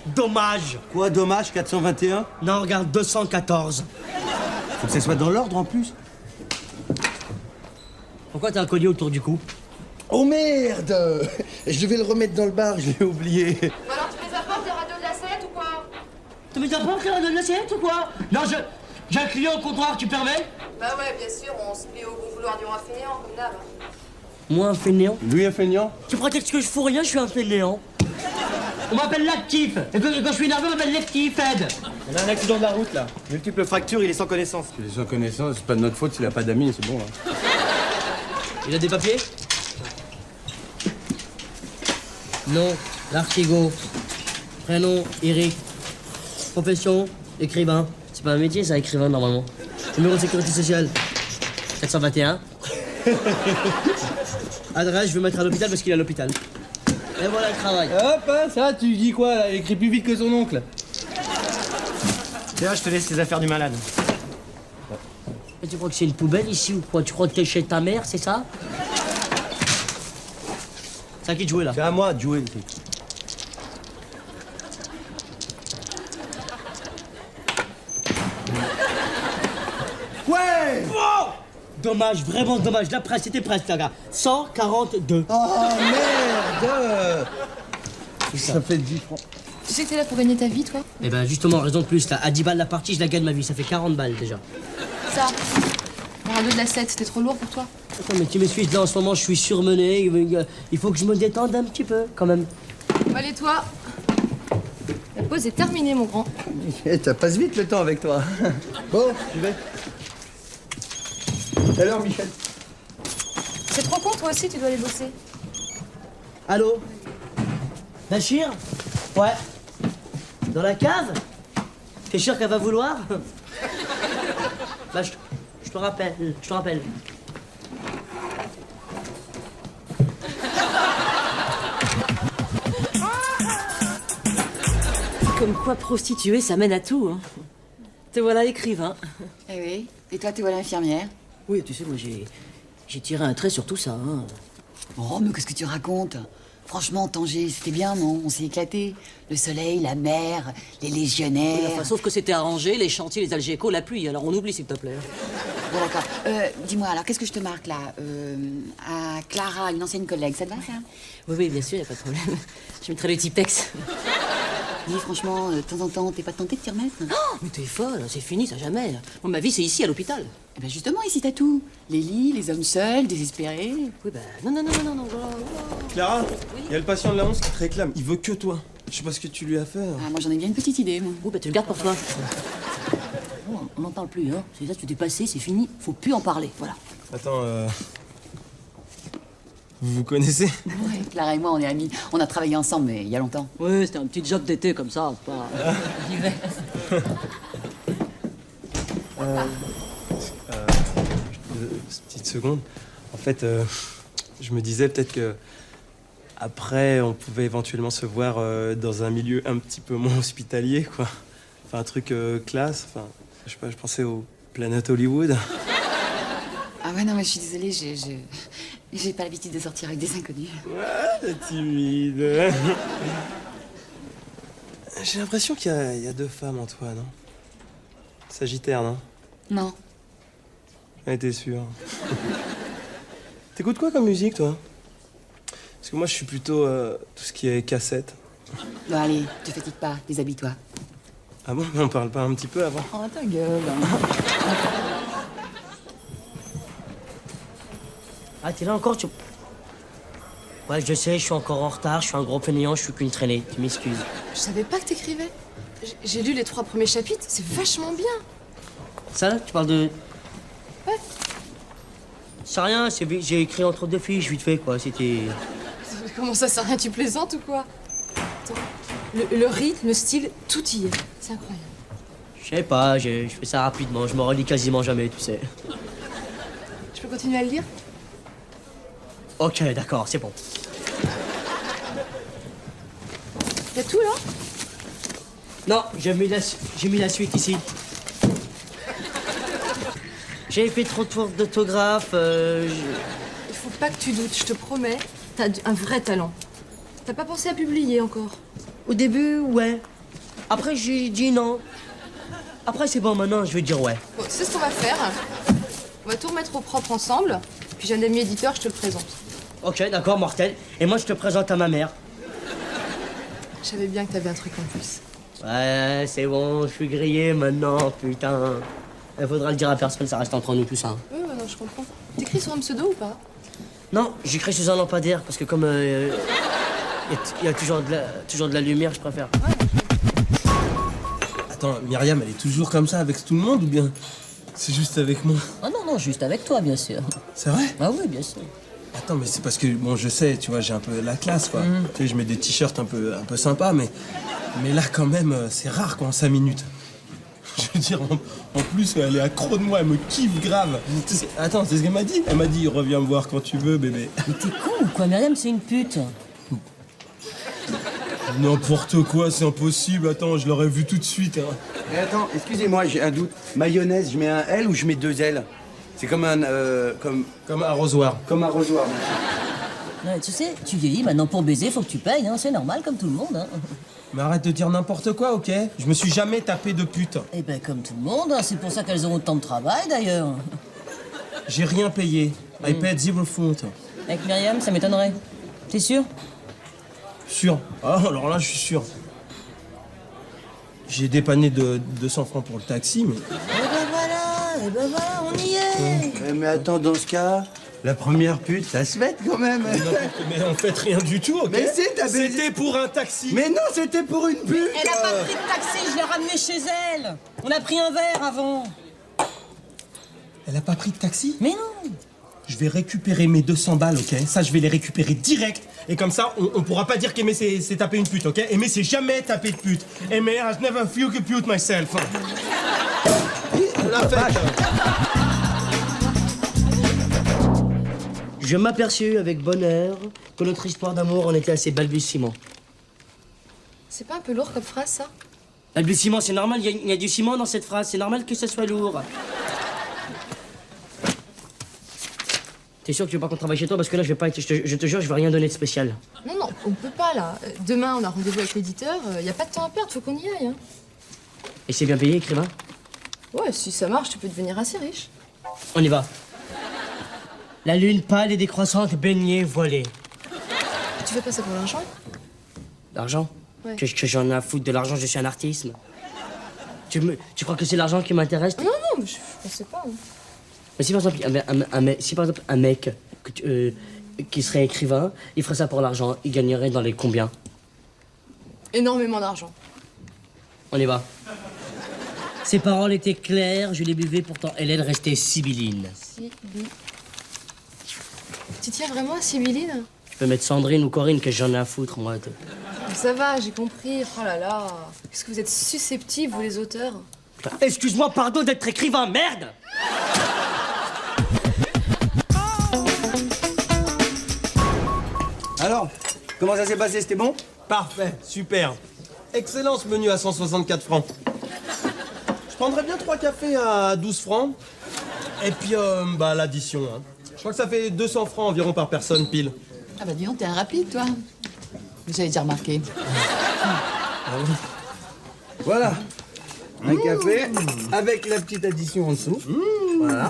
Dommage. Quoi, dommage, 421? Non, regarde, 214. Faut que ça soit dans l'ordre en plus. Pourquoi t'as un collier autour du cou? Oh merde! Je devais le remettre dans le bar, je l'ai oublié. Bon alors tu les apportes des radios de la 7 ou quoi? Tu me apportes de l'assiette ou quoi? Non, j'ai un client au comptoir, tu permets? Bah ouais, bien sûr, on se plie au bon vouloir du roi fainéant, comme d'hab. Moi, un fainéant? Lui, un feignant? Tu prétextes que je fous rien, je suis un fainéant. On m'appelle l'actif. Et quand je suis nerveux, on m'appelle l'actif, Ed. On a un accident de la route, là. Multiple fracture, il est sans connaissance. Il est sans connaissance, c'est pas de notre faute s'il a pas d'amis, c'est bon. Hein. Il a des papiers? Nom, Lartigot. Prénom, Eric. Profession, écrivain. C'est pas un métier, ça, écrivain, normalement. Numéro de sécurité sociale, 421. Adresse, je vais mettre à l'hôpital parce qu'il est à l'hôpital. Et voilà le travail. Hop, hein, ça, tu dis quoi, là? Il écrit plus vite que son oncle. Tiens, je te laisse les affaires du malade. Et tu crois que c'est une poubelle ici ou quoi? Tu crois que t'es chez ta mère, c'est ça? C'est à qui de jouer, là? C'est à moi de jouer. Ouais! Oh, dommage, vraiment dommage. La presse, c'était presque, là, gars. 142. Oh merde! Ça fait 10 francs. Tu sais que t'es là pour gagner ta vie, toi? Eh ben, justement, raison de plus, là. À 10 balles la partie, je la gagne ma vie. Ça fait 40 balles, déjà. Ça. La radio de la 7, c'était trop lourd pour toi? Attends, mais tu m'excuses, là, en ce moment, je suis surmené. Il faut que je me détende un petit peu, quand même. Bon, allez, toi. La pause est terminée, mon grand. Ça passe vite le temps avec toi. Bon, j'y vais. Alors, Michel? C'est trop con, toi aussi, tu dois aller bosser. Allô? Bachir? Ouais. Dans la cave? T'es sûr qu'elle va vouloir? Bah, je te rappelle, je te rappelle. Comme quoi prostituée, ça mène à tout, hein. Te voilà écrivain. Eh oui. Et toi, tu vois l'infirmière? Oui, tu sais, moi, j'ai tiré un trait sur tout ça, hein. Oh, mais qu'est-ce que tu racontes? Franchement, Tanger, c'était bien, non? On s'est éclatés. Le soleil, la mer, les légionnaires... Oui, enfin, sauf que c'était arrangé, les chantiers, les algécos, la pluie. Alors on oublie, s'il te plaît. Bon, d'accord. Dis-moi, alors, qu'est-ce que je te marque, là? À Clara, une ancienne collègue, ça te va, ça? Oui, oui, bien sûr, y a pas de problème. Je mettrai le typex. Dis, franchement, de temps en temps, t'es pas tenté de t'y remettre? Oh, mais t'es folle, c'est fini, ça jamais. Moi, ma vie, c'est ici, à l'hôpital. Eh ben justement, ici, t'as tout. Les lits, les hommes seuls, désespérés... Oui, ben, non. Clara, il y a le patient de la 11 qui te réclame. Il veut que toi. Je sais pas ce que tu lui as fait. Ah, moi, j'en ai bien une petite idée, moi. Oui, ben, tu le gardes pour toi. Oh, on n'en parle plus, hein. C'est ça, tu t'es passé, c'est fini. Faut plus en parler, voilà. Attends, vous vous connaissez? Ouais, Clara et moi, on est amis. On a travaillé ensemble, mais il y a longtemps. Oui, c'était un petit job d'été, comme ça, pas... J'y vais. Petite seconde. En fait, je me disais peut-être que après, on pouvait éventuellement se voir dans un milieu un petit peu moins hospitalier, quoi. Enfin, un truc classe. Enfin, je sais pas, je pensais au Planet Hollywood. Ah ouais, non, mais je suis désolée, j'ai pas l'habitude de sortir avec des inconnus. Ouais, timide. J'ai l'impression qu'il y a deux femmes en toi, non? Sagittaire, non? Non. Ouais, t'es sûr. T'écoutes quoi comme musique, toi? Parce que moi, je suis plutôt tout ce qui est cassette. Bon, allez, te fatigue pas, déshabille-toi. Ah bon? On parle pas un petit peu avant? Oh, ta gueule. Ah, t'es là encore, tu... Ouais, je sais, je suis encore en retard, je suis un gros fainéant, je suis qu'une traînée, tu m'excuses. Je savais pas que t'écrivais. J'ai lu les 3 premiers chapitres, c'est vachement bien. Ça, tu parles de... Ouais. C'est rien, j'ai écrit entre deux fiches, vite fait, quoi, c'était... Comment ça, c'est rien, tu plaisantes ou quoi? Attends, le rythme, le style, tout y est. C'est incroyable. Je sais pas, je fais ça rapidement, je me relis quasiment jamais, tu sais. Je peux continuer à le lire? Ok, d'accord, c'est bon. T'as tout, là? Non, j'ai mis la suite ici. J'ai fait trop de fautes d'orthographe, Il faut pas que tu doutes, je te promets. T'as un vrai talent. T'as pas pensé à publier encore? Au début, ouais. Après, j'ai dit non. Après, c'est bon, maintenant, je vais dire ouais. Bon, tu sais ce qu'on va faire? On va tout remettre au propre ensemble. Puis j'ai un ami éditeur, je te le présente. Ok, d'accord, mortel. Et moi, je te présente à ma mère. Je savais bien que t'avais un truc en plus. Ouais, c'est bon, je suis grillé maintenant, putain. Il faudra le dire à personne, ça reste entre nous tout ça. Hein. Oui, non, je comprends. T'écris sur un pseudo ou pas? Non, j'écris sous un lampadaire, parce que comme il y a toujours de la lumière, je préfère. Attends, Myriam, elle est toujours comme ça avec tout le monde ou bien c'est juste avec moi? Ah non, non, juste avec toi, bien sûr. C'est vrai? Ah oui, bien sûr. Attends, mais c'est parce que, bon, je sais, tu vois, j'ai un peu la classe, quoi. Tu sais, je mets des t-shirts un peu sympas, mais là, quand même, c'est rare, quoi, en 5 minutes. Je veux dire, en plus, elle est accro de moi, elle me kiffe grave. Attends, c'est ce qu'elle m'a dit? Elle m'a dit, reviens me voir quand tu veux, bébé. Mais t'es con ou quoi, Myriam, c'est une pute. N'importe quoi, c'est impossible. Attends, je l'aurais vu tout de suite, hein. Mais attends, excusez-moi, j'ai un doute. Mayonnaise, je mets un L ou je mets 2 L? C'est comme un... Comme un arrosoir. comme un arrosoir. Ouais, tu sais, tu vieillis, maintenant pour baiser, faut que tu payes, hein, c'est normal, comme tout le monde. Hein. Mais arrête de dire n'importe quoi, ok? Je me suis jamais tapé de pute. Eh ben, comme tout le monde, hein, c'est pour ça qu'elles ont autant de travail, d'ailleurs. J'ai rien payé. I paid 0 foot. Avec Myriam, ça m'étonnerait. T'es sûr? Sûr. Ah, alors là, je suis sûr. J'ai dépanné de 200 francs pour le taxi, mais... Eh ben voilà, on y est. Mais attends, dans ce cas, la première pute, ça se fête quand même. Mais en fait, rien du tout, ok? Mais si, t'as baisé. C'était pour un taxi. Mais non, c'était pour une pute. Elle a pas pris de taxi, je l'ai ramenée chez elle. On a pris un verre avant. Elle a pas pris de taxi? Mais non. Je vais récupérer mes 200 balles, ok? Ça, je vais les récupérer direct. Et comme ça, on pourra pas dire qu'Aimé c'est taper une pute, ok? Aimé, c'est jamais taper de pute. Aimé has never fucked a pute myself. La fête. Je m'aperçus avec bonheur que notre histoire d'amour en était à ses balbutiements. C'est pas un peu lourd comme phrase, ça? Balbutiement, c'est normal, il y a du ciment dans cette phrase, c'est normal que ça soit lourd. T'es sûr que tu veux pas qu'on travaille chez toi? Parce que là, je vais pas être, je te jure, je vais rien donner de spécial. Non, non, on peut pas, là. Demain, on a rendez-vous avec l'éditeur. Y a pas de temps à perdre, faut qu'on y aille, hein. Et c'est bien payé, écrivain? Ouais, si ça marche, tu peux devenir assez riche. On y va. La lune pâle et décroissante, baignée, voilée. Tu fais pas ça pour l'argent? L'argent? Ouais. Que j'en ai à foutre de l'argent, je suis un artiste. Tu crois que c'est l'argent qui m'intéresse? Non, non, mais je pensais pas. Hein. Mais si par exemple un mec qui serait écrivain, il ferait ça pour l'argent, il gagnerait dans les combien? Énormément d'argent. On y va. Ses paroles étaient claires, je les buvais, pourtant elle restait sibylline. Tu tiens vraiment à Sibylline? Tu peux mettre Sandrine ou Corinne, que j'en ai à foutre, moi. Ça va, j'ai compris. Oh là là. Qu'est-ce que vous êtes susceptibles, vous les auteurs? Excuse-moi, pardon d'être écrivain, merde! Alors, comment ça s'est passé? C'était bon? Parfait, super. Excellent ce menu à 164 francs. Je prendrais bien 3 cafés à 12 francs. Et puis, l'addition. Hein. Je crois que ça fait 200 francs environ par personne, pile. Ah bah dis donc, t'es un rapide, toi. J'avais déjà remarqué. Voilà. Un café avec la petite addition en dessous. Voilà.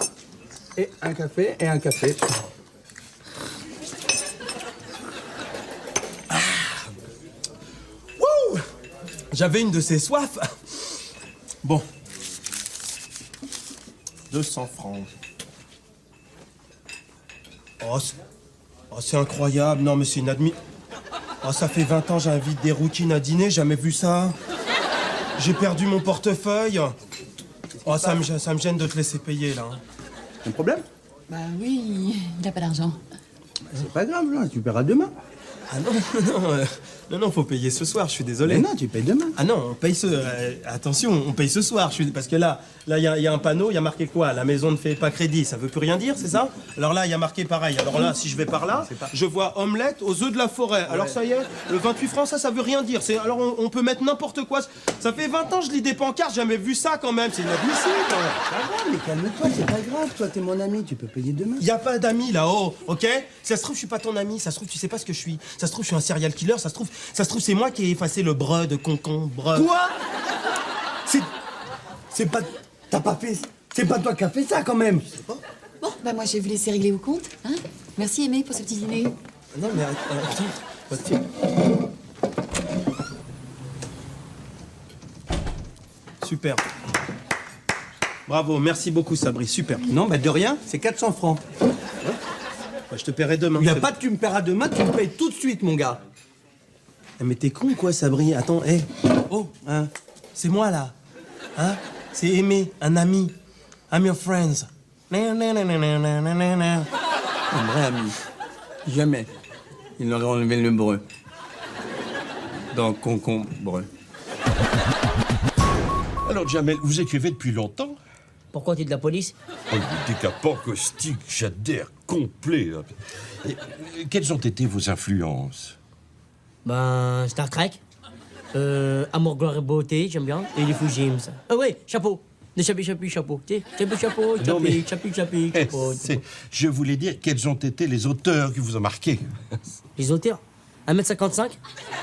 Et un café et un café. Wouh! J'avais une de ces soifs. Bon. 200 francs. Oh, c'est incroyable. Non, mais c'est inadmissible. Oh, ça fait 20 ans, j'invite des rouquines à dîner, jamais vu ça. J'ai perdu mon portefeuille. Oh, ça me gêne de te laisser payer, là. Un problème? Bah oui, il a pas d'argent. C'est pas grave, là, tu paieras demain. Ah non, faut payer ce soir, je suis désolé. Mais non, tu payes demain. Ah non, on paye attention, on paye ce soir. Parce que là, il y a un panneau, il y a marqué quoi? La maison ne fait pas crédit, ça veut plus rien dire, c'est ça? Alors là, il y a marqué pareil. Alors là, si je vais par là, je vois omelette aux œufs de la forêt. Alors ça y est, le 28 francs, ça veut rien dire. Alors on peut mettre n'importe quoi. Ça fait 20 ans que je lis des pancartes, j'ai jamais vu ça quand même, c'est inadmissible. Pas grave, mais calme-toi, c'est pas grave. Toi, t'es mon ami, tu peux payer demain. Y a pas d'amis là-haut, ok? Ça se trouve, je suis pas ton ami, ça se trouve, tu sais pas ce que je suis. Ça se trouve, je suis un serial killer, ça se trouve, c'est moi qui ai effacé le bras de concombre. Quoi? C'est pas... T'as pas fait... C'est pas toi qui as fait ça, quand même. Bon, bah moi je vais vous laisser régler vos comptes. Hein. Merci Aimé pour ce petit dîner. Non, mais attends. Super. Bravo, merci beaucoup, Sabri, super. Non, bah de rien, c'est 400 francs. Bah, je te paierai demain. Il y a c'est pas de tu me paieras demain, tu me payes tout de suite, mon gars. Eh, mais t'es con, quoi, Sabri? Attends, hé. Oh, hein, c'est moi, là. Hein? C'est Aimé, un ami. I'm your friends. Un vrai ami. Jamais. Il n'aurait enlevé le breu. Dans concombre. Alors, Jamel, vous écrivez depuis longtemps? Pourquoi t'es de la police? Oh, décapant, caustique, j'adhère, complet. Et, quelles ont été vos influences? Ben, Star Trek. Amour, gloire et beauté, j'aime bien. Et les Fous James. Ah ouais, chapeau. De chapeau. Tu sais, chapeau, Non, mais- chapeau. Je voulais dire, quels ont été les auteurs qui vous ont marqué? Les auteurs. 1m55,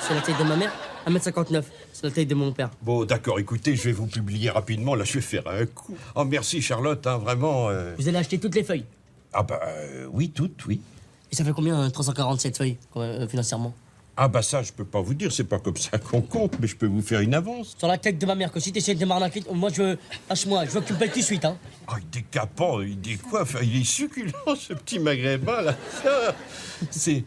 c'est la taille de ma mère. 1m59, c'est la taille de mon père. Bon, d'accord, écoutez, je vais vous publier rapidement. Là, je vais faire un coup. Oh, merci, Charlotte, hein, vraiment. Vous allez acheter toutes les feuilles. Ah, bah, oui, toutes, oui. Et ça fait combien, 347 feuilles, financièrement? Ah, bah, ça, je peux pas vous dire, c'est pas comme ça qu'on compte, mais je peux vous faire une avance. Sur la tête de ma mère, que si t'essaies de m'arnaquer, moi je veux. Lâche-moi, je veux que tu me payes tout de suite, hein. Oh, il est décapant, il décoiffe, il est succulent, ce petit maghrébin, là. Ça, c'est...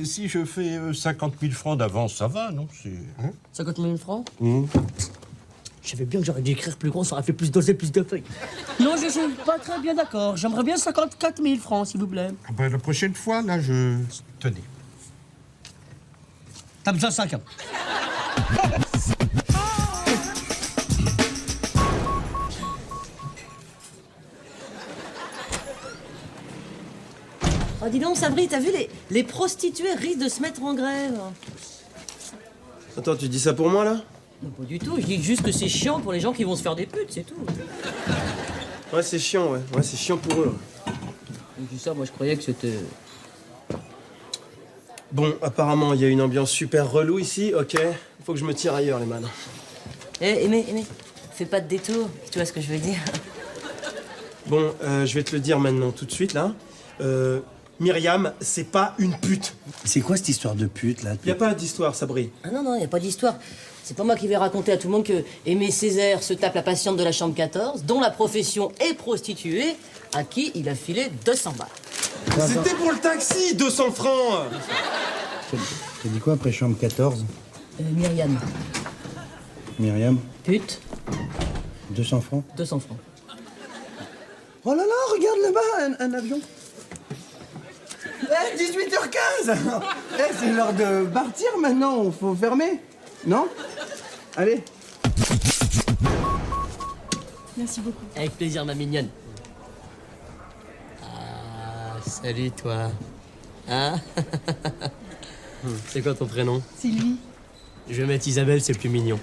si je fais 50 000 francs d'avance, ça va, non? C'est... Hein? 50 000 francs. Je savais bien que j'aurais dû écrire plus gros, ça aurait fait plus d'oser, plus de feuilles. Non, je suis pas très bien d'accord. J'aimerais bien 54 000 francs, s'il vous plaît. Ah bah, la prochaine fois, là, je... Tenez. T'as besoin de 5. Oh, dis donc, Sabri, t'as vu, les prostituées risquent de se mettre en grève. Attends, tu dis ça pour moi, là? Non, pas du tout, je dis juste que c'est chiant pour les gens qui vont se faire des putes, c'est tout. Ouais, c'est chiant, ouais. Ouais, c'est chiant pour eux. Je dis ça, moi je croyais que c'était... Bon, apparemment, il y a une ambiance super relou ici, ok. Faut que je me tire ailleurs, les man. Aimé, fais pas de détour, tu vois ce que je veux dire. Bon, je vais te le dire maintenant, tout de suite, là. Myriam, c'est pas une pute. C'est quoi cette histoire de pute, là? Y a pas d'histoire, Sabri. Ah non, y a pas d'histoire. C'est pas moi qui vais raconter à tout le monde que Aimé Césaire se tape la patiente de la chambre 14, dont la profession est prostituée, à qui il a filé 200 balles. C'était pour le taxi, 200 francs. T'as dit quoi après chambre 14? Myriam, Myriam, pute, 200 francs. 200 francs. Oh là là, regarde là-bas, un avion. 18h15. C'est l'heure de partir maintenant, faut fermer. Non? Allez. Merci beaucoup. Avec plaisir, ma mignonne. Ah, salut, toi. Hein? C'est quoi ton prénom? Sylvie. Je vais mettre Isabelle, c'est plus mignon.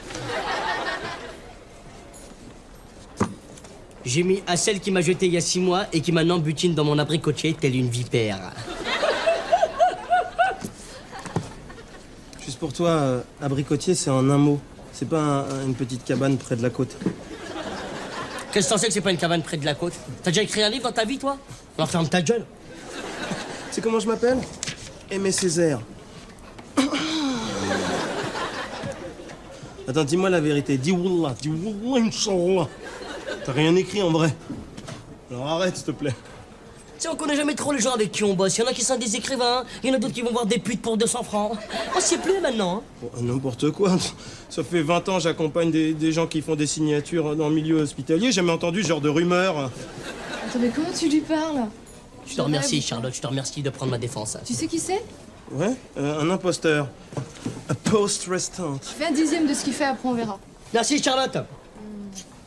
J'ai mis à celle qui m'a jeté il y a 6 mois et qui maintenant butine dans mon abricotier telle une vipère. Juste pour toi, abricotier, c'est en un mot. C'est pas une petite cabane près de la côte. Qu'est-ce que t'en sais que c'est pas une cabane près de la côte? T'as déjà écrit un livre dans ta vie, toi? Alors ferme ta gueule. C'est comment je m'appelle? Aimé Césaire. Attends, dis-moi la vérité. Dis Wallah, Inch'Allah. T'as rien écrit en vrai. Alors arrête, s'il te plaît. Tu sais, on connaît jamais trop les gens avec qui on bosse. Il y en a qui sont des écrivains, il y en a d'autres qui vont voir des putes pour 200 francs. On s'y est plus maintenant, hein. Bon, n'importe quoi. Ça fait 20 ans j'accompagne des gens qui font des signatures dans le milieu hospitalier. J'ai jamais entendu ce genre de rumeur. Attends, mais comment tu lui parles? Je te remercie, Charlotte, je te remercie de prendre ma défense. Tu sais qui c'est? Ouais, un imposteur. A post restant. Fais un dixième de ce qu'il fait, après on verra. Merci, Charlotte.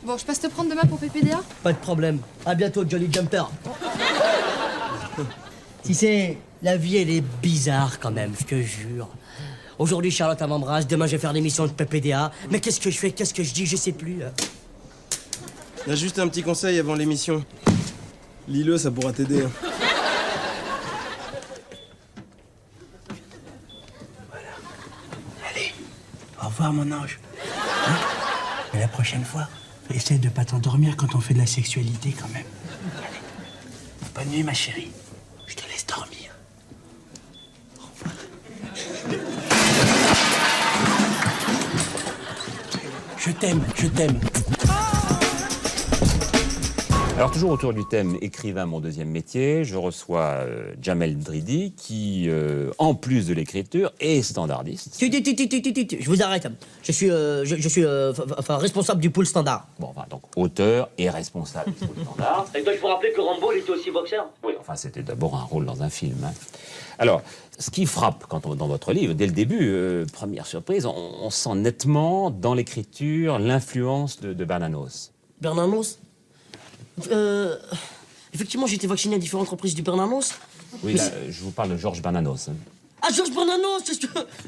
Bon, je passe te prendre demain pour PPDA? Pas de problème. À bientôt, Jolly Jumper. Tu sais, la vie, elle est bizarre quand même, je te jure. Aujourd'hui, Charlotte, elle m'embrasse. Demain, je vais faire l'émission de PPDA. Mais qu'est-ce que je fais? Qu'est-ce que je dis? Je sais plus. Là, juste un petit conseil avant l'émission. Lis-le, ça pourra t'aider. Au revoir, mon ange. Hein? Et la prochaine fois, Essaye de pas t'endormir quand on fait de la sexualité, quand même. Allez. Bonne nuit, ma chérie. Je te laisse dormir. Au revoir. Je t'aime, je t'aime. Alors toujours autour du thème écrivain, mon deuxième métier, je reçois Jamel Dridi qui, en plus de l'écriture, est standardiste. Je vous arrête. Je suis responsable du pool standard. Bon, enfin, donc auteur et responsable du pôle standard. Et dois-je vous rappeler que Rambo, il était aussi boxeur? Oui, enfin c'était d'abord un rôle dans un film. Hein. Alors, ce qui frappe dans votre livre, dès le début, première surprise, on sent nettement dans l'écriture l'influence de Bernanos. Bernanos? Effectivement, j'ai été vacciné à différentes reprises du Bernanos. Oui, là, je vous parle de Georges Bernanos. Hein. Ah, Georges Bernanos!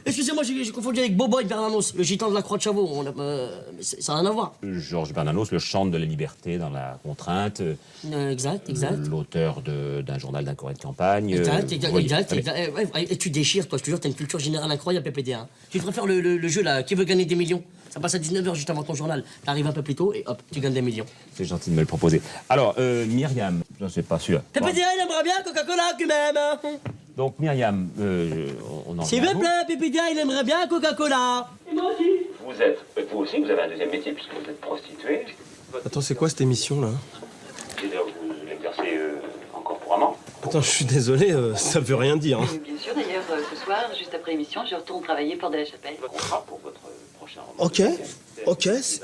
Excusez-moi, j'ai confondu avec Boboy Bernanos, le gitan de la Croix de Chavaux. Ça n'a rien à voir. Georges Bernanos, le chant de la liberté dans la contrainte. Exact. L'auteur d'un journal d'un courrier de campagne. Exact. Allez. Et tu déchires, toi, je te jure, t'as une culture générale incroyable, PPD. Hein. Tu devrais faire le jeu, là, qui veut gagner des millions. Ça passe à 19h juste avant ton journal. T'arrives un peu plus tôt et hop, tu gagnes des millions. C'est gentil de me le proposer. Alors, Myriam, je ne sais pas sûr. PPD, il aimerait bien Coca-Cola, quand même. Donc, Myriam, on en S'il vient à vous vous. plaît, PPD, il aimerait bien Coca-Cola. Vous aussi, vous avez un deuxième métier puisque vous êtes prostituée. Attends, c'est quoi cette émission là? C'est-à-dire que vous l'exercez encore couramment. Attends, je suis désolé, ça veut rien dire. Hein. Bien sûr, d'ailleurs, ce soir, juste après l'émission, je retourne travailler pour de la chapelle. Contrat pour votre prochain roman.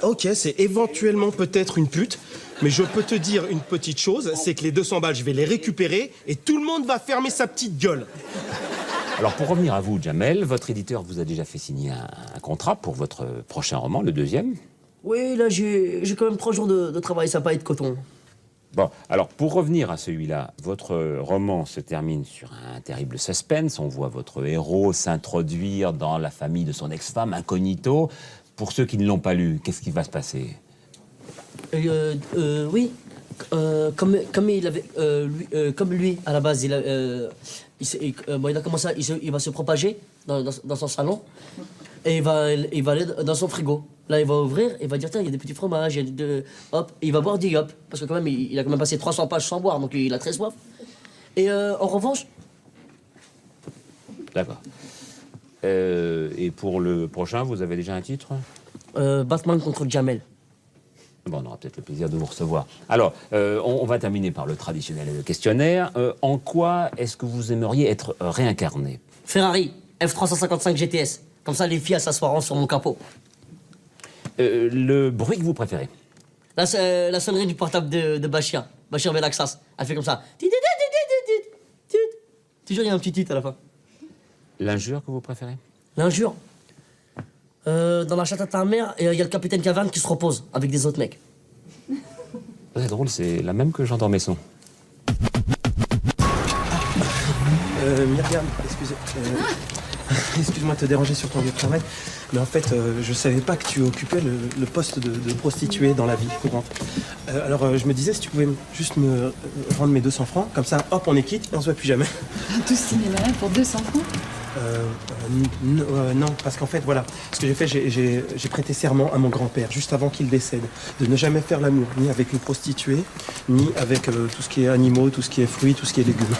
Ok, c'est éventuellement peut-être une pute, mais je peux te dire une petite chose, c'est que les 200 balles, je vais les récupérer et tout le monde va fermer sa petite gueule. Alors, pour revenir à vous, Jamel, votre éditeur vous a déjà fait signer un contrat pour votre prochain roman, le deuxième. Oui, là, j'ai quand même 3 jours de travail sympa et de coton. Bon, alors, pour revenir à celui-là, votre roman se termine sur un terrible suspense. On voit votre héros s'introduire dans la famille de son ex-femme, incognito. Pour ceux qui ne l'ont pas lu, qu'est-ce qui va se passer? Oui. Comme il avait, comme lui à la base, il a commencé, il va se propager dans son salon et il va aller dans son frigo. Là, il va ouvrir, il va dire tiens, il y a des petits fromages, hop, et il va boire du yop parce que quand même, il a quand même passé 300 pages sans boire, donc il a très soif. Et en revanche, D'accord. Et pour le prochain, vous avez déjà un titre? Batman contre Jamel. Bon, on aura peut-être le plaisir de vous recevoir. Alors, on va terminer par le traditionnel questionnaire. En quoi est-ce que vous aimeriez être réincarné? Ferrari F355 GTS. Comme ça, les filles, elles s'asseoiront sur mon capot. Le bruit que vous préférez? Là, c'est la sonnerie du portable de Bachir. Bachir Belaxas. Elle fait comme ça. Toujours, il y a un petit titre à la fin. L'injure que vous préférez? L'injure. Dans la chatte à ta mère, il y a le capitaine Caverne qui se repose avec des autres mecs. C'est drôle, c'est la même que Jean Dormesson. Myriam, excuse-moi de te déranger sur ton lieu de travail, mais en fait, je savais pas que tu occupais le poste de prostituée dans la vie courante. Alors, je me disais, si tu pouvais juste me rendre mes 200 francs, comme ça, hop, on est quitte et on se voit plus jamais. Tout cinéma pour 200 francs? Non, parce qu'en fait, voilà, ce que j'ai fait, j'ai prêté serment à mon grand-père, juste avant qu'il décède, de ne jamais faire l'amour, ni avec une prostituée, ni avec tout ce qui est animaux, tout ce qui est fruits, tout ce qui est légumes.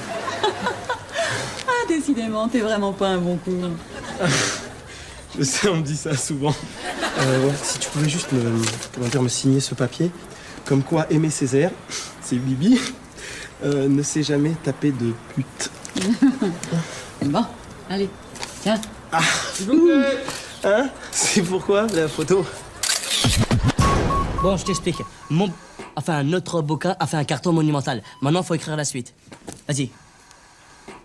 Ah, décidément, t'es vraiment pas un bon coup. Je sais, on me dit ça souvent. Ouais, si tu pouvais juste me signer ce papier, comme quoi Aimé Césaire, c'est Bibi, ne s'est jamais tapé de pute. Bon, allez, tiens. Ah, s'il vous plaît. Hein? C'est pourquoi la photo? Bon, je t'explique. Notre avocat a fait un carton monumental. Maintenant, il faut écrire la suite. Vas-y.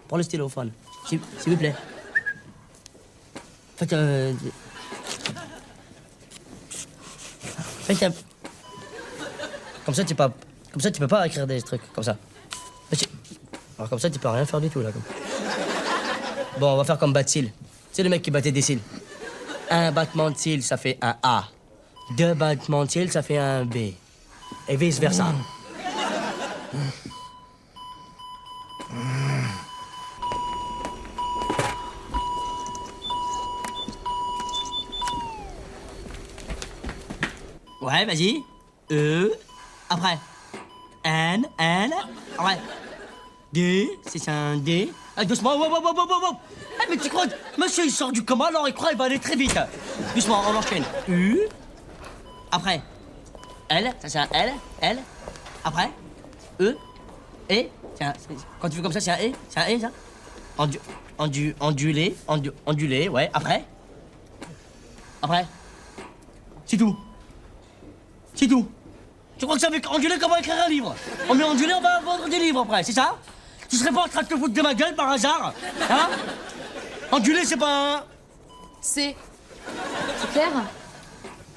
Prends le stylophone. S'il vous plaît. Faites Comme ça, tu peux pas écrire des trucs comme ça. Alors comme ça, tu peux rien faire du tout, là. Bon, on va faire comme Bat-Cils. C'est le mec qui battait des cils. Un battement de cils, ça fait un A. 2 battements de cils, ça fait un B. Et vice-versa. Ouais, vas-y. E. Après. N. Après. D. C'est un D. Ah, doucement. Wow. Ah, mais tu crois que monsieur il sort du coma, alors il croit qu'il va aller très vite. Doucement, on enchaîne. U. Après. L. Ça c'est un L. Après. E. Et. Quand tu fais comme ça, c'est un E. C'est un E, ça. Ondulé, ouais. Après. C'est tout. Tu crois que ça veut ondulé, comment écrire un livre? On met ondulé, on va vendre des livres après, c'est ça? Tu serais pas en train de te foutre de ma gueule par hasard? Hein? Ondulé, c'est pas un... C'est clair?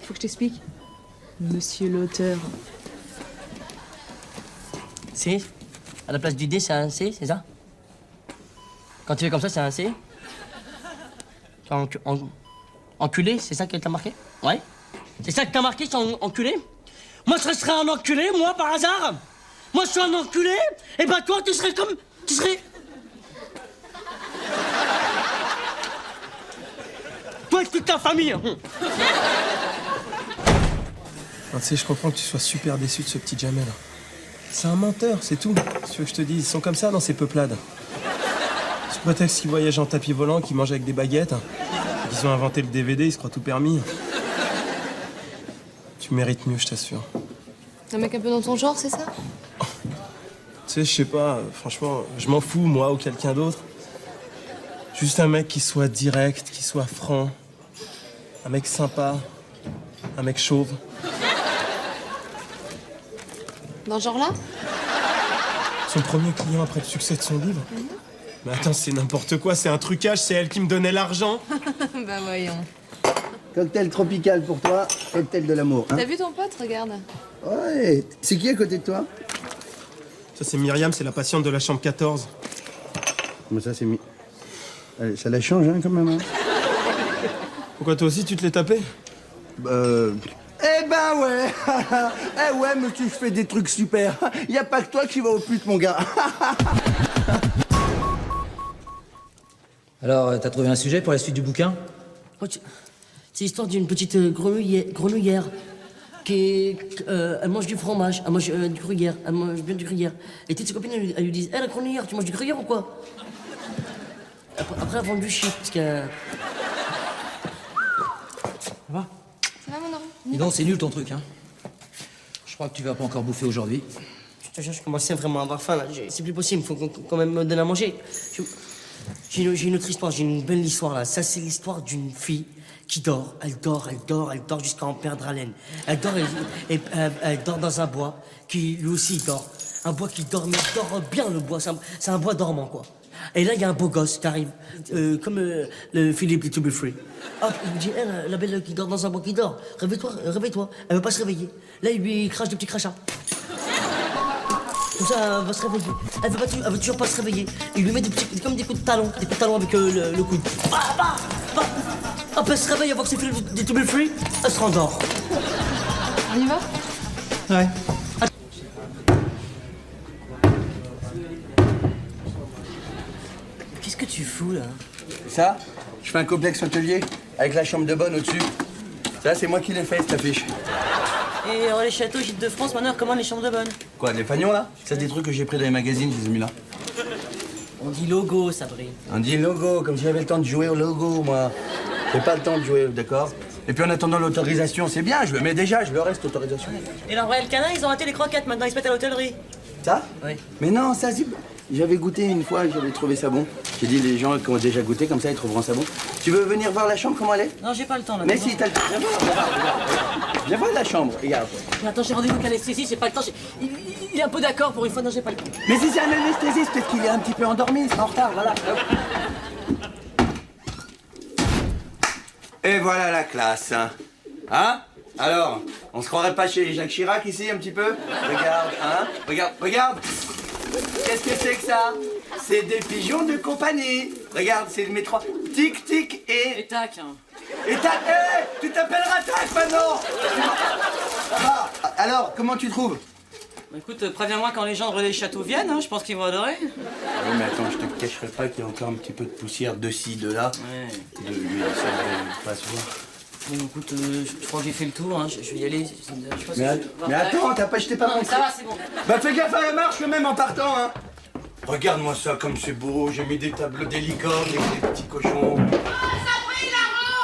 Faut que je t'explique. Monsieur l'auteur. C. À la place du D, c'est un C, c'est ça? Quand tu fais comme ça, c'est un C? Enculé, c'est ça que t'as marqué? Ouais? C'est ça que t'as marqué, c'est enculé? Moi, je serais un enculé, moi, par hasard? Moi, je suis un enculé? Et ben toi, tu serais comme... Tu serais... Toi et toute ta famille. Tu sais, je comprends que tu sois super déçu de ce petit Jamel. C'est un menteur, c'est tout. Si tu veux que je te dise, ils sont comme ça dans ces peuplades. Sous prétexte qu'ils voyagent en tapis volant, qu'ils mangent avec des baguettes. Ils ont inventé le DVD, ils se croient tout permis. Tu mérites mieux, je t'assure. Un mec un peu dans ton genre, c'est ça? Tu sais, je sais pas, franchement, je m'en fous, moi ou quelqu'un d'autre. Juste un mec qui soit direct, qui soit franc. Un mec sympa. Un mec chauve. Dans ce genre-là? Son premier client après le succès de son livre. Mais attends, c'est n'importe quoi, c'est un trucage, c'est elle qui me donnait l'argent. Bah voyons. Cocktail tropical pour toi, cocktail de l'amour. Hein? T'as vu ton pote, regarde. Ouais, c'est qui à côté de toi? Ça, c'est Myriam, c'est la patiente de la chambre 14. Comment ça, c'est mis. Allez, ça la change, hein, quand même. Hein? Pourquoi toi aussi, tu te l'es tapé? Eh ben ouais. Eh ouais, monsieur, je fais des trucs super. Y a pas que toi qui va au pute, mon gars. Alors, t'as trouvé un sujet pour la suite du bouquin? C'est l'histoire d'une petite grenouillère qui elle mange du fromage, elle mange du gruyère, elle mange bien du gruyère. Et toutes ses copines, elles lui disent « Hé, la grenouillère, tu manges du gruyère ou quoi ?» Après, elles vendent du shit, parce que... Ça va? Ça va, mon enfant? Dis donc, c'est nul ton truc, hein. Je crois que tu vas pas encore bouffer aujourd'hui. Je te jure, je commençais vraiment à avoir faim, là. C'est plus possible, il faut quand même me donner à manger. J'ai une autre histoire, j'ai une belle histoire, là. Ça, c'est l'histoire d'une fille qui dort. Elle dort jusqu'à en perdre haleine. Elle dort dans un bois qui, lui aussi, dort. Un bois qui dort, mais il dort bien, le bois. C'est un bois dormant, quoi. Et là, il y a un beau gosse qui arrive, comme le Philippe de To Be Free. Hop, il me dit, hey, la belle qui dort dans un bois qui dort, réveille-toi. Elle veut pas se réveiller. Là, il lui crache des petits crachats. Comme ça, elle va se réveiller. Elle veut toujours pas se réveiller. Il lui met comme des coups de talon avec le coude. Hop, elle se réveille, elle voit que c'est Philippe de To Be Free, elle se rendort. On y va? Ouais. Qu'est-ce que tu fous, là? Ça, je fais un complexe hôtelier avec la chambre de bonne au-dessus. Ça, c'est moi qui l'ai fait, cette affiche. Et les châteaux gîtes de France, maintenant, comment les chambres de bonne? Quoi, les fagnons, là? C'est des trucs que j'ai pris dans les magazines, je les ai mis là. On dit logo, Sabri. On dit logo, comme si j'avais le temps de jouer au logo, moi. J'ai pas le temps de jouer, d'accord? Et puis en attendant l'autorisation, c'est bien, je le mets déjà, je le reste, autorisation. Et leur Royal Canin, ils ont raté les croquettes, maintenant ils se mettent à l'hôtellerie. Ça? Oui. Mais non, ça, c'est... J'avais goûté une fois, j'avais trouvé ça bon. J'ai dit, les gens qui ont déjà goûté, comme ça, ils trouveront ça bon. Tu veux venir voir la chambre, comment elle est? Non, j'ai pas le temps, là. Mais si, t'as le temps. Viens voir, regarde. Viens voir la chambre, regarde. Mais attends, j'ai rendez-vous avec l'anesthésie, j'ai pas le temps. Il est un peu d'accord pour une fois, non, j'ai pas le temps. Mais si c'est un anesthésiste, peut-être qu'il est un petit peu endormi, il sera en retard, voilà. Et voilà la classe. Hein? Alors, on se croirait pas chez Jacques Chirac ici, un petit peu? Regarde, hein? Regarde. Qu'est-ce que c'est que ça? C'est des pigeons de compagnie. Regarde, c'est mes trois. Tic, tic et... Et tac, hein. Et tac, tu t'appelleras tac maintenant. Ça va. Alors, comment tu trouves? Bah écoute, préviens-moi quand les gens de Relais Château viennent, hein, je pense qu'ils vont adorer. Oui, mais attends, je te cacherai pas qu'il y a encore un petit peu de poussière de ci, de là. Ouais. De lui, ça devrait pas se voir. Bon, écoute, je crois que j'ai fait le tour, hein. Je vais y aller. Mais attends, je t'ai pas Non, mais ça va, c'est bon. Bah fais gaffe à la marche quand même en partant, hein. Regarde-moi ça comme c'est beau, j'ai mis des tableaux des licornes avec des petits cochons.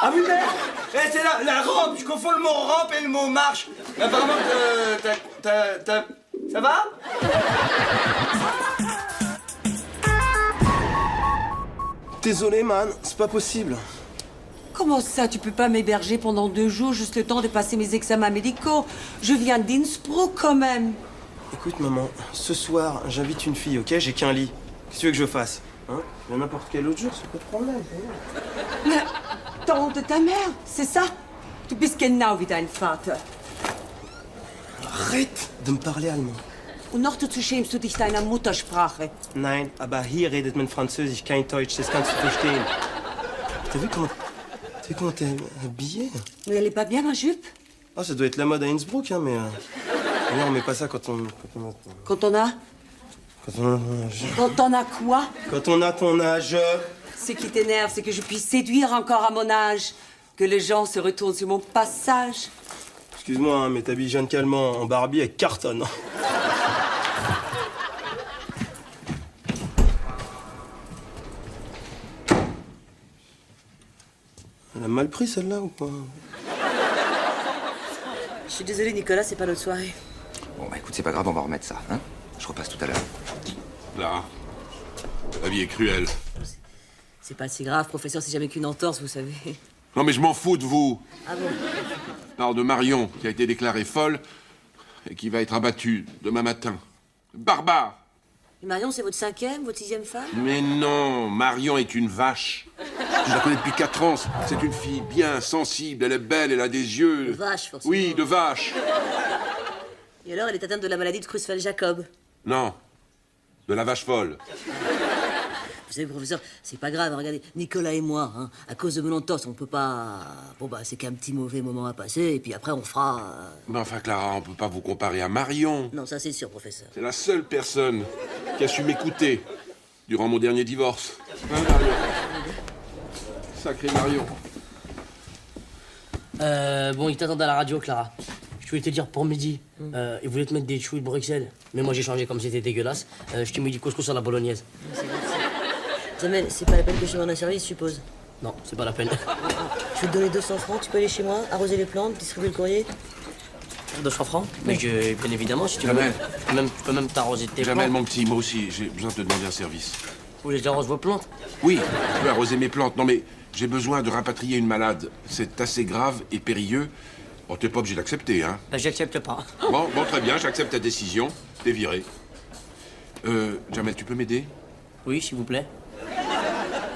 Ah oui merde. Eh c'est la rampe, je confonds le mot rampe et le mot marche. Apparemment ça va? Désolé, man, c'est pas possible. Comment ça, tu peux pas m'héberger pendant 2 jours, juste le temps de passer mes examens médicaux? Je viens d'Innsbruck quand même. Écoute, maman, ce soir, j'invite une fille, ok? J'ai qu'un lit. Qu'est-ce que tu veux que je fasse? Hein? Mais n'importe quel autre jour, c'est pas de problème. La tante de ta mère, c'est ça? Du bist genau wie dein Vater. Arrête de me parler allemand. Und noch dazu schämst du dich deiner Muttersprache. Nein, aber hier redet man Französisch, kein Deutsch, das kannst du verstehen. T'as vu comment t'es habillée? Mais elle est pas bien, ma jupe? Ah, ça doit être la mode à Innsbruck, hein, mais... Non, on met pas ça quand on a... Quand on a quoi? Quand on a ton âge... Ce qui t'énerve, c'est que je puisse séduire encore à mon âge. Que les gens se retournent sur mon passage. Excuse-moi, hein, mais t'habilles Jeanne Calment en Barbie avec cartonne. Elle a mal pris celle-là ou pas? Je suis désolée, Nicolas, c'est pas notre soirée. Bon, bah écoute, c'est pas grave, on va remettre ça, hein. Je repasse tout à l'heure. Là, la vie est cruelle. C'est pas si grave, professeur, c'est jamais qu'une entorse, vous savez. Non mais je m'en fous de vous. Ah bon? Je parle de Marion, qui a été déclarée folle et qui va être abattue demain matin. Barbare! Et Marion, c'est votre 5e, votre 6e femme? Mais non, Marion est une vache. Je la connais depuis 4 ans. C'est une fille bien, sensible, elle est belle, elle a des yeux... De vache, forcément. Oui, de vache. Et alors, elle est atteinte de la maladie de Creutzfeldt-Jacob. Non, de la vache folle. Vous savez, professeur, c'est pas grave, regardez, Nicolas et moi, hein, à cause de mon entorse, on peut pas... Bon, bah, c'est qu'un petit mauvais moment à passer, et puis après, on fera... Mais enfin, Clara, on peut pas vous comparer à Marion. Non, ça c'est sûr, professeur. C'est la seule personne qui a su m'écouter durant mon dernier divorce. Hein, Marion? Sacré Marion. Bon, il t'attendait à la radio, Clara. Je voulais te dire pour midi, il voulait te mettre des chouilles de Bruxelles. Mais moi, j'ai changé comme c'était dégueulasse. Je t'ai mis du couscous à la bolognaise. Jamel, c'est pas la peine que je te rende un service, je suppose. Non, c'est pas la peine. Je vais te donner 200 francs, tu peux aller chez moi, arroser les plantes, distribuer le courrier. 200 francs? Mais bien évidemment, si tu veux. Jamel. Tu peux même t'arroser de tes plantes. Jamel, mon petit, moi aussi, j'ai besoin de te demander un service. Vous voulez que j'arrose vos plantes? Oui, tu peux arroser mes plantes. Non, mais j'ai besoin de rapatrier une malade. C'est assez grave et périlleux. Bon, t'es pas obligé d'accepter, hein? Ben, j'accepte pas. Bon, très bien, j'accepte ta décision. T'es viré. Jamel, tu peux m'aider? Oui, s'il vous plaît.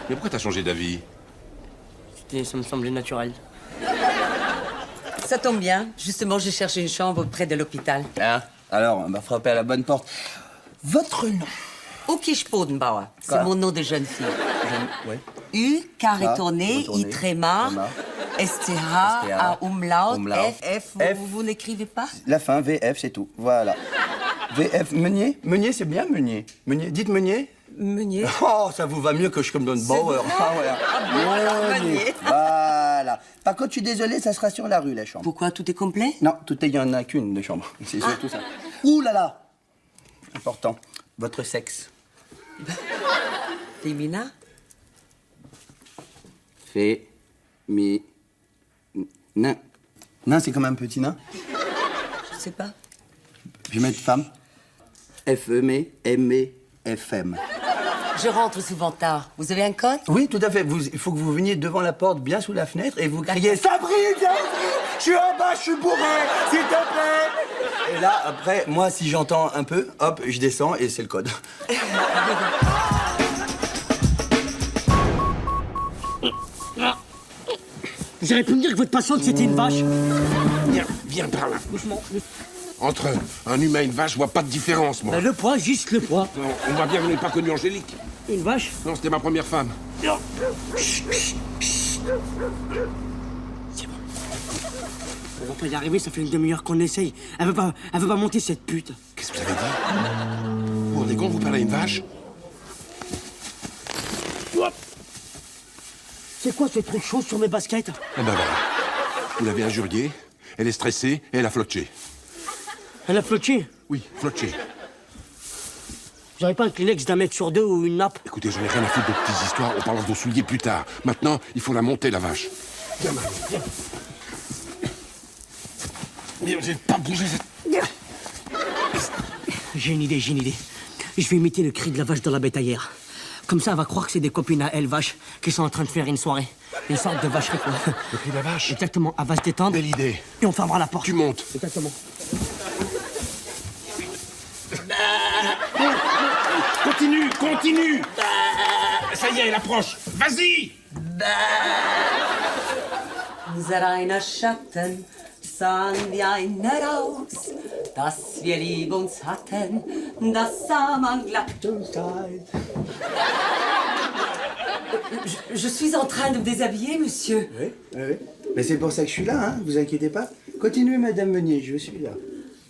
Mais pourquoi t'as changé d'avis? Ça me semblait naturel. Ça tombe bien. Justement, je cherche une chambre près de l'hôpital. Ah, alors, on va frapper à la bonne porte. Votre nom? Uki Spodenbauer. C'est Quoi? mon nom de jeune fille. Oui. U, carré Ah, tourné, retourné, I tréma, tréma. STH, A umlaut, Umlaut. F. Vous n'écrivez pas? La fin, VF, c'est tout. Voilà. VF, Meunier? Meunier, c'est bien, Meunier. Meunier, dites Meunier. Meunier. Oh, ça vous va mieux que je comme donne Bauer. Ah, voilà. Meunier. Voilà. Par contre, je suis désolé, ça sera sur la rue, la chambre. Pourquoi, tout est complet? Non, il n'y en a qu'une de chambre. C'est surtout ça. Ouh là là. Important. Votre sexe. Féminin? Nain. Nain, c'est comme un petit nain. Je sais pas. Je vais mettre femme. F-E-M-E-M-E-F-M. Je rentre souvent tard. Vous avez un code? Oui, tout à fait. Il faut que vous veniez devant la porte, bien sous la fenêtre, et vous criez « Sabrine, viens ouvrir! Je suis en bas, je suis bourré, s'il te plaît !» Et là, après, moi, si j'entends un peu, hop, je descends, et c'est le code. Vous auriez pu me dire que votre patiente, c'était une vache. Viens par là. Entre un humain et une vache, je vois pas de différence, moi. Ben, le poids, juste le poids. Non, on voit bien que vous n'avez pas connu Angélique. Une vache? Non, c'était ma première femme. C'est bon. On va pas y arriver, ça fait une demi-heure qu'on essaye. Elle veut pas monter, cette pute. Qu'est-ce que vous avez dit? Vous vous rendez compte, vous parlez à une vache? C'est quoi ce truc chaud sur mes baskets? Eh ben voilà. Vous l'avez injuriée, elle est stressée et elle a flotché. Elle a flotché. Oui, flotché. J'aurais pas un Kleenex d'un mètre sur deux ou une nappe? Écoutez, j'en ai rien à foutre de petites histoires, on parlera de vos souliers plus tard. Maintenant, il faut la monter, la vache. Viens, Marie, viens. Mais j'ai pas bougé cette... J'ai une idée. Je vais imiter le cri de la vache dans la bétaillère. Comme ça, elle va croire que c'est des copines à elle, vache, qui sont en train de faire une soirée. Une sorte de vacherie, quoi. Le cri de la vache? Exactement, elle va se détendre. Belle idée. Et on fermera la porte. Tu montes. Exactement. Continue. Ça y est, elle approche. Vas-y. Unser einer Schatten sahen wie eine Raus, dass wir lieb uns hatten, das sah man glatt und kalt. Je suis en train de me déshabiller, monsieur. Oui. Mais c'est pour ça que je suis là, hein, vous inquiétez pas. Continuez, Madame Meunier, je suis là.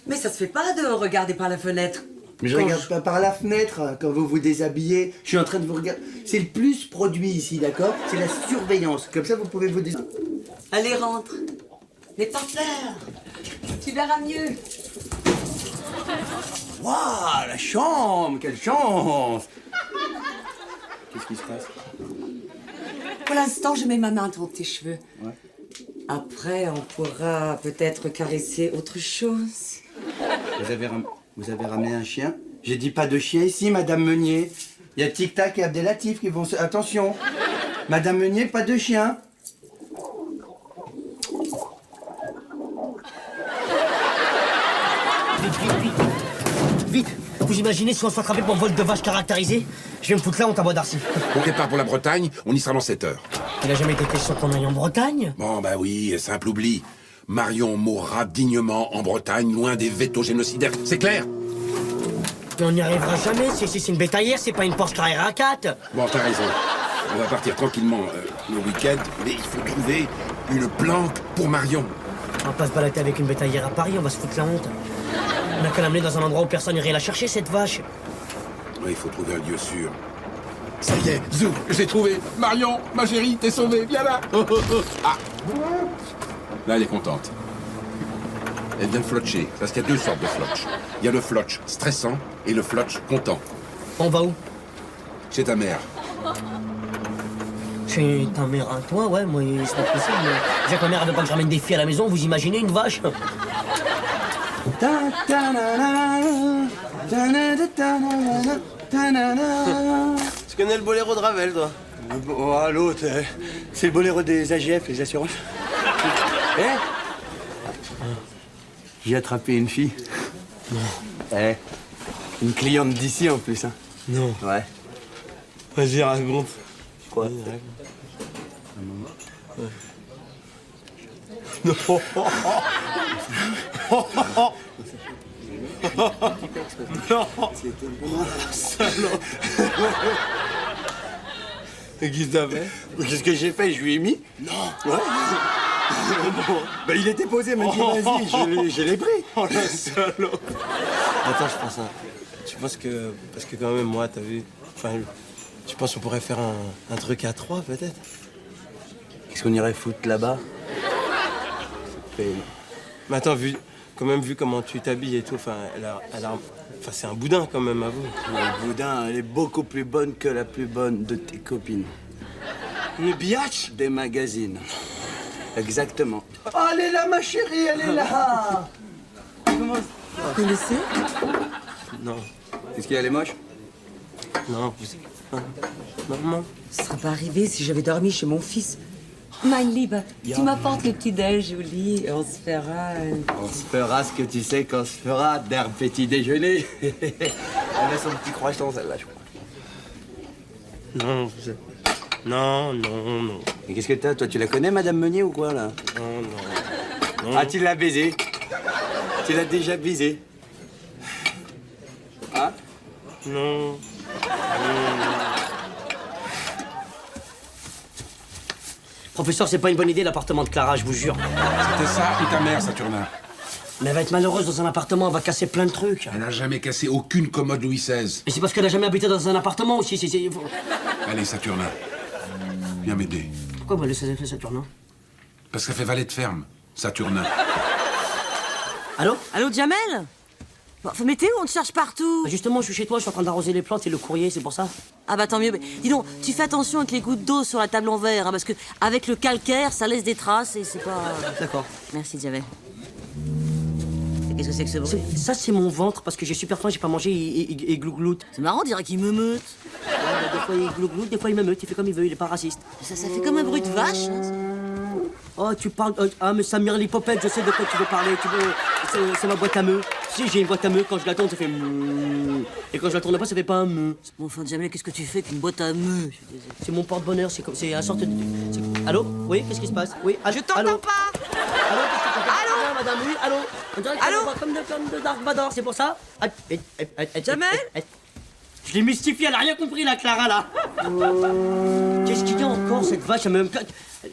Mais ça se fait pas de regarder par la fenêtre. Mais je regarde pas par la fenêtre quand vous vous déshabillez. Je suis en train de vous regarder. C'est le plus produit ici, d'accord? C'est la surveillance. Comme ça, vous pouvez vous déshabiller. Allez, rentre. N'aie pas peur. Tu verras mieux. Waouh, la chambre, quelle chance! Qu'est-ce qui se passe? Pour l'instant, je mets ma main dans tes cheveux. Ouais. Après, on pourra peut-être caresser autre chose. Vous avez ramené un chien? J'ai dit pas de chien ici, Madame Meunier. Il y a Tic Tac et Abdelatif qui vont se... Attention! Madame Meunier, pas de chien. Vite. Vous imaginez si on se fait attraper pour vol de vache caractérisé? Je vais me foutre là, on t'envoie Darcy. On départ pour la Bretagne, on y sera dans 7 heures. Il a jamais été question qu'on aille en Bretagne? Bon, bah oui, simple oubli. Marion mourra dignement en Bretagne, loin des vétos génocidaires. C'est clair? Mais on n'y arrivera jamais. C'est une bétaillère, c'est pas une Porsche Carrera 4. Bon, t'as raison. On va partir tranquillement le week-end, mais il faut trouver une planque pour Marion. On va pas se balader avec une bétaillère à Paris, on va se foutre la honte. On a qu'à l'amener dans un endroit où personne n'irait la chercher, cette vache. Oui, il faut trouver un lieu sûr. Ça y est, Zou, j'ai trouvé. Marion, ma chérie, t'es sauvée, viens là. Ah. Là, elle est contente. Elle vient de flotcher, parce qu'il y a 2 sortes de flotch. Il y a le flotch stressant et le flotch content. On va où? Chez ta mère. Chez ta mère à toi, ouais, moi, c'est pas possible. Déjà que ma mère veut pas que je ramène des filles à la maison, vous imaginez une vache? Tu connais le boléro de Ravel, toi? Oh, l'autre, c'est le boléro des AGF, les assurances. J'ai attrapé une fille. Non. Une cliente d'ici en plus, hein. Non. Ouais. Vas-y, raconte. Quoi? Non. Non. Salaud. Et qu'est-ce que t'as fait? Qu'est-ce que j'ai fait? Je lui ai mis? Non. Ouais. Bah, il était posé, il m'a dit vas-y, je l'ai pris. Oh la salaud. Attends, je pense ça. Tu penses que... Parce que quand même, moi, t'as vu... Enfin, tu penses qu'on pourrait faire un truc à 3, peut-être? Qu'est-ce qu'on irait foutre là-bas? Mais attends, vu comment tu t'habilles et tout, enfin, enfin, c'est un boudin quand même, avoue. Le boudin, elle est beaucoup plus bonne que la plus bonne de tes copines. Une biatch? Des magazines. Exactement. Oh, elle est là, ma chérie, elle est là. Vous connaissez? Non. Qu'est-ce qu'il y a, elle est moche? Non, maman. Ce serait pas arrivé si j'avais dormi chez mon fils. Mein Lieber, tu m'apportes le petit-déj au lit et on se fera... On se fera ce que tu sais qu'on se fera d'un petit déjeuner. Elle a son petit croissant, celle-là, je crois. Non, non. Et qu'est-ce que t'as? Toi, tu la connais, Madame Meunier, ou quoi, là? Non. Ah, tu l'as baisée? Tu l'as déjà baisée? Hein? Non. Professeur, c'est pas une bonne idée l'appartement de Clara, je vous jure. C'était ça ou ta mère, Saturnin? Mais elle va être malheureuse dans un appartement, elle va casser plein de trucs. Elle n'a jamais cassé aucune commode Louis XVI. Mais c'est parce qu'elle a jamais habité dans un appartement aussi, Allez, Saturnin, viens m'aider. Pourquoi vous laissez Saturnin? Parce qu'elle fait valet de ferme. Saturnin. Allô? Allô, Jamel? Bon, mais t'es où? On te cherche partout. Bah, justement, je suis chez toi, je suis en train d'arroser les plantes et le courrier, c'est pour ça. Ah bah tant mieux. Mais dis donc, tu fais attention avec les gouttes d'eau sur la table en verre, hein, parce que avec le calcaire, ça laisse des traces et c'est pas... D'accord. Merci, Jamel. Et qu'est-ce que c'est que ce bruit? Ça, c'est mon ventre, parce que j'ai super faim, j'ai pas mangé et glougloute. C'est marrant, on dirait qu'il me meute. Des fois, il glougloute, des fois, il me meute, il fait comme il veut, il est pas raciste. Ça fait comme un bruit de vache. Hein. Oh, tu parles... ah, mais Samir l'hypopète, je sais de quoi tu veux parler. C'est ma boîte à meux. Si, j'ai une boîte à meux, quand je la tourne, ça fait... Et quand je la tourne pas, ça fait pas un meux. Bon, enfin, Jamel, qu'est-ce que tu fais avec une boîte à meux? C'est mon porte-bonheur, c'est un sorte de... Allô? Oui, qu'est-ce qui se passe? Oui, Je t'entends pas. Allô, qu'est-ce qui se passe? Allô, madame, oui, allô? On dirait Allô? comme de Dark Vador, c'est pour ça? Jamel? Je l'ai mystifié, elle a rien compris, la Clara, là. Qu'est-ce qu'il y a encore, cette vache? Elle me...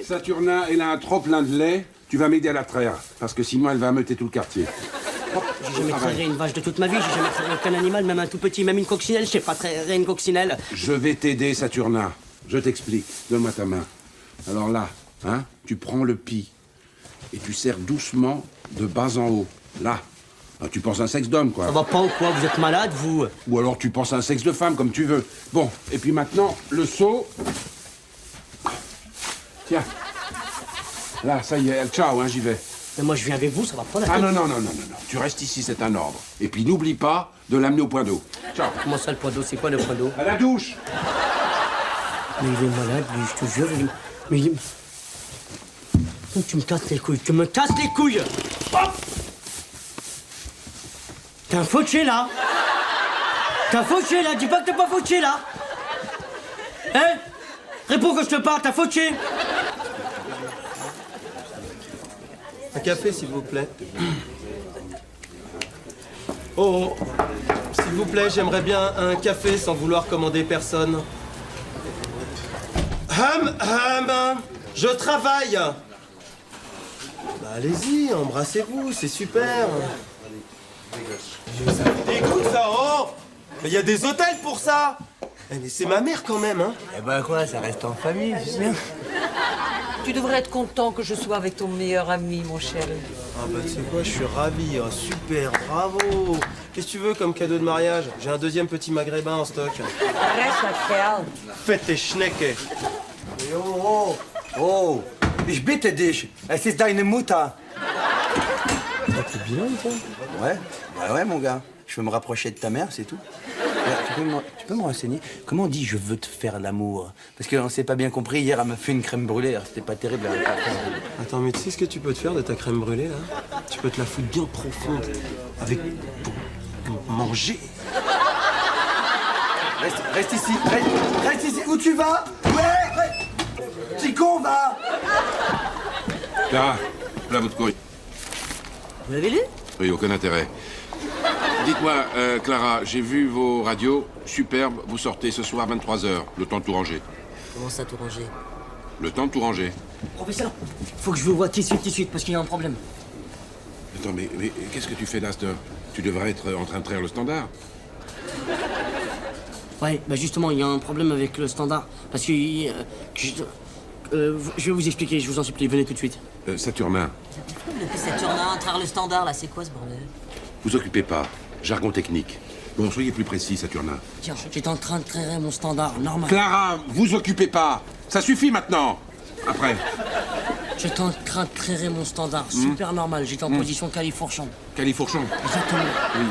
Saturnin, elle a un trop plein de lait. Tu vas m'aider à la traire, parce que sinon elle va ameuter tout le quartier. J'ai jamais trairé une vache de toute ma vie, j'ai jamais trairé aucun animal, même un tout petit, même une coccinelle, je sais pas trairer une coccinelle. Je vais t'aider, Saturnin. Je t'explique. Donne-moi ta main. Alors là, hein, tu prends le pis et tu serres doucement de bas en haut. Là. Ah, tu penses à un sexe d'homme, quoi. Ça va pas ou quoi? Vous êtes malade, vous? Ou alors tu penses à un sexe de femme, comme tu veux. Bon, et puis maintenant, le seau. Tiens. Là, ça y est, ciao, hein, j'y vais. Mais moi, je viens avec vous, ça va pas la Ah tête. non. Tu restes ici, c'est un ordre. Et puis n'oublie pas de l'amener au point d'eau. Ciao. Comment ça, le point d'eau? C'est quoi, le point d'eau? À la douche. Mais il est malade, lui, je te jure. Mais il... Oh, tu me casses les couilles, tu me casses les couilles! Hop! T'es un fauché, là! T'es un fauché, là! Dis pas que t'es pas fauché, là! Hein? Réponds quand je te parle, t'as fauché! Un café, s'il vous plaît. Oh, s'il vous plaît, j'aimerais bien un café sans vouloir commander personne. Je travaille. Bah, allez-y, embrassez-vous, c'est super. Ça me dégoûte, ça, oh! Mais il y a des hôtels pour ça! Eh, mais c'est ma mère, quand même, hein! Eh ben quoi, ça reste en famille, c'est bien. Tu devrais être content que je sois avec ton meilleur ami, mon chéri. Ah bah tu sais quoi, je suis ravi, hein, super, bravo! Qu'est-ce que tu veux comme cadeau de mariage? J'ai un deuxième petit maghrébin en stock. Reste à faire. Faites tes schnecke! Oh, ich bitte dich, es ist deine Mutter. T'es bien, toi? Ouais, mon gars. Je veux me rapprocher de ta mère, c'est tout. Tu peux me renseigner? Comment on dit je veux te faire l'amour? Parce qu'on s'est pas bien compris, hier, elle m'a fait une crème brûlée, alors c'était pas terrible. Attends, mais tu sais ce que tu peux te faire de ta crème brûlée, là? Tu peux te la foutre bien profonde, avec... pour manger. Reste ici, reste ici. Où tu vas? Ouais. Petit con, va. Clara, là votre courrier. Vous l'avez lu? Oui, aucun intérêt. Dites-moi, Clara, j'ai vu vos radios, superbe, vous sortez ce soir à 23h, le temps de tout ranger. Comment ça, tout ranger? Le temps de tout ranger. Professeur, faut que je vous voie tout de suite, parce qu'il y a un problème. Attends, mais qu'est-ce que tu fais là, cette heure? Tu devrais être en train de traire le standard. Ouais, bah justement, il y a un problème avec le standard, parce que... je vais vous expliquer, je vous en supplie, venez tout de suite. Saturnin, Saturnin, traire le standard, là, c'est quoi ce bordel? vous occupez pas. Jargon technique. Bon, soyez plus précis, Saturnin. Tiens, j'étais en train de traire mon standard, normal. Clara, vous occupez pas. Ça suffit maintenant. Après. J'étais en train de traire mon standard, super normal, j'étais en position califourchon. Califourchon. Exactement. Oui.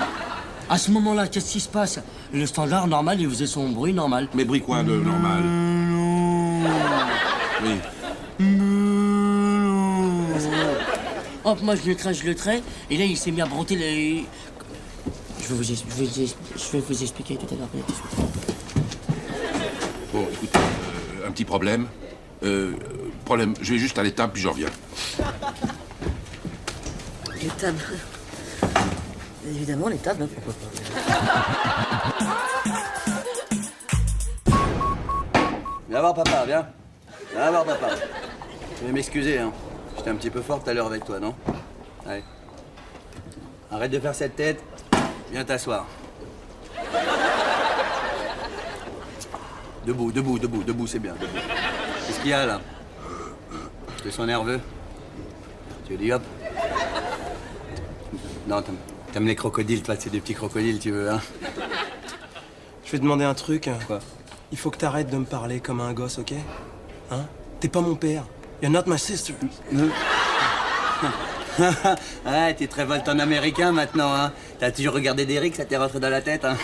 À ce moment-là, qu'est-ce qui se passe? Le standard normal, il faisait son bruit normal. Mais bruit quoi de normal? Oui. Hop, moi je le trais, et là il s'est mis à brouter les... Je vais vous expliquer tout à l'heure. Bon, écoutez, un petit problème. Problème, je vais juste à l'étable, puis je reviens. Les tables. Évidemment, les tables, hein, pourquoi pas. Viens voir papa, viens. Viens voir papa. Je vais m'excuser, hein. J'étais un petit peu fort tout à l'heure avec toi, non? Allez. Arrête de faire cette tête. Viens t'asseoir. Debout, c'est bien, debout. Qu'est-ce qu'il y a, là? Tu te sens nerveux? Tu veux du hop? Non, t'aimes les crocodiles, toi, c'est des petits crocodiles, tu veux, hein? Je vais te demander un truc. Quoi? Il faut que t'arrêtes de me parler comme un gosse, ok? Hein? T'es pas mon père. You're not my sister. Ouais, t'es très Volton américain maintenant, hein? T'as toujours regardé Derrick, ça t'est rentré dans la tête, hein?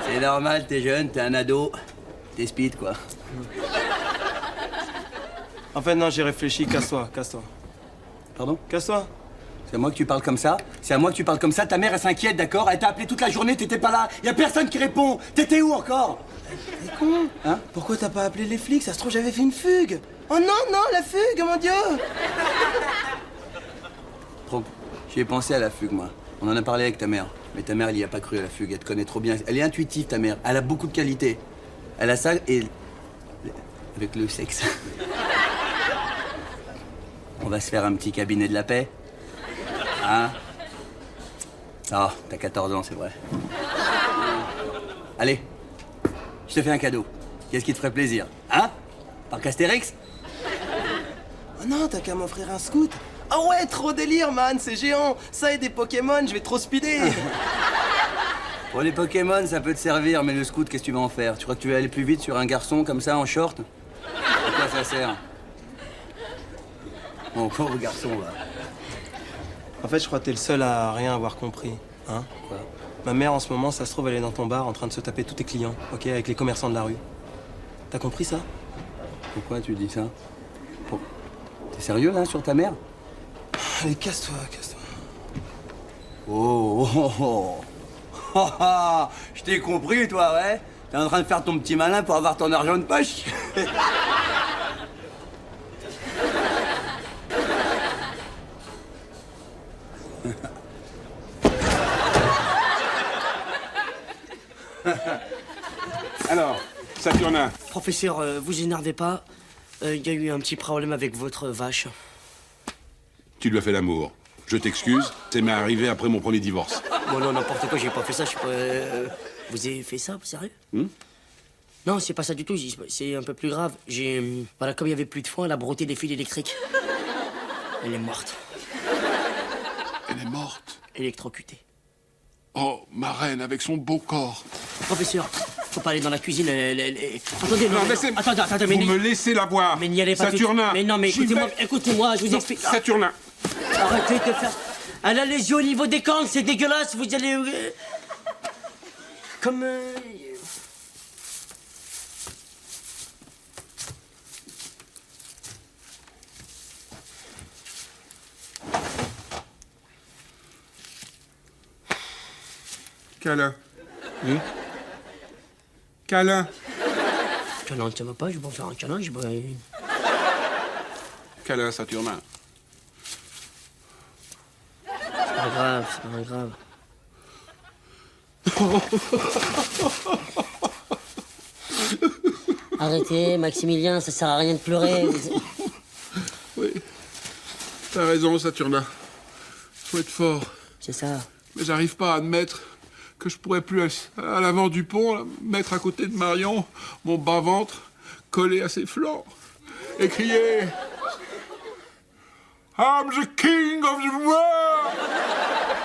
C'est normal, t'es jeune, t'es un ado. T'es speed, quoi. En fait, non, j'ai réfléchi. Casse-toi, casse-toi. Pardon? Casse-toi. C'est à moi que tu parles comme ça? C'est à moi que tu parles comme ça? Ta mère, elle s'inquiète, d'accord? Elle t'a appelé toute la journée, t'étais pas là. Y a personne qui répond. T'étais où encore? T'es con? Hein? Pourquoi t'as pas appelé les flics? Ça se trouve, j'avais fait une fugue. Oh non, non, la fugue, mon Dieu! J'y ai pensé à la fugue, moi. On en a parlé avec ta mère. Mais ta mère, elle y a pas cru à la fugue. Elle te connaît trop bien. Elle est intuitive, ta mère. Elle a beaucoup de qualités. Elle a ça et... avec le sexe. On va se faire un petit cabinet de la paix. Hein? Ah, t'as 14 ans, c'est vrai. Allez, je te fais un cadeau. Qu'est-ce qui te ferait plaisir? Hein? Parc Astérix? Oh non, t'as qu'à m'offrir un scout. Ah ouais, trop délire, man, c'est géant. Ça et des Pokémon, je vais trop speeder. Pour les Pokémon, ça peut te servir, mais le scout, qu'est-ce que tu vas en faire? Tu crois que tu vas aller plus vite sur un garçon comme ça, en short? À quoi ça sert? Bon, pauvre garçon, là. En fait, je crois que t'es le seul à rien avoir compris. Hein? Quoi? Ma mère, en ce moment, ça se trouve, elle est dans ton bar en train de se taper tous tes clients, ok? Avec les commerçants de la rue. T'as compris ça? Pourquoi tu dis ça? T'es sérieux, là, sur ta mère? Allez, casse-toi, casse-toi. Oh, oh, oh, oh, oh, je t'ai compris, toi, ouais? T'es en train de faire ton petit malin pour avoir ton argent de poche? Alors, Saturnin, Professeur, vous énervez pas. Il y a eu un petit problème avec votre vache. tu lui as fait l'amour. Je t'excuse, c'est m'est arrivé après mon premier divorce. Bon, non, n'importe quoi, j'ai pas fait ça, je sais pas... vous avez fait ça, sérieux? Non, c'est pas ça du tout, c'est un peu plus grave. Voilà, comme il y avait plus de foin, elle a brotté des fils électriques. Elle est morte. Elle est morte. Électrocutée. Oh, ma reine, avec son beau corps. Professeur, faut pas aller dans la cuisine, Attendez, non, attendez, mais... Vous me laissez la voir. Mais n'y allez pas Saturnin. Mais non, mais écoutez-moi, je vous Non, explique. Saturnin. Arrêtez de faire... Elle a les yeux au niveau des cornes, c'est dégueulasse, vous allez... Comme... Câlin. Câlin. Câlin, ça va pas, je vais pas faire un câlin, je vais... Câlin, Saturnin. C'est pas grave, c'est pas grave. Arrêtez, Maximilien, ça sert à rien de pleurer. Oui. T'as raison, Saturnin. Faut être fort. C'est ça. Mais j'arrive pas à admettre que je pourrais plus à l'avant du pont, là, mettre à côté de Marion mon bas-ventre collé à ses flancs et crier I'm the king of the world!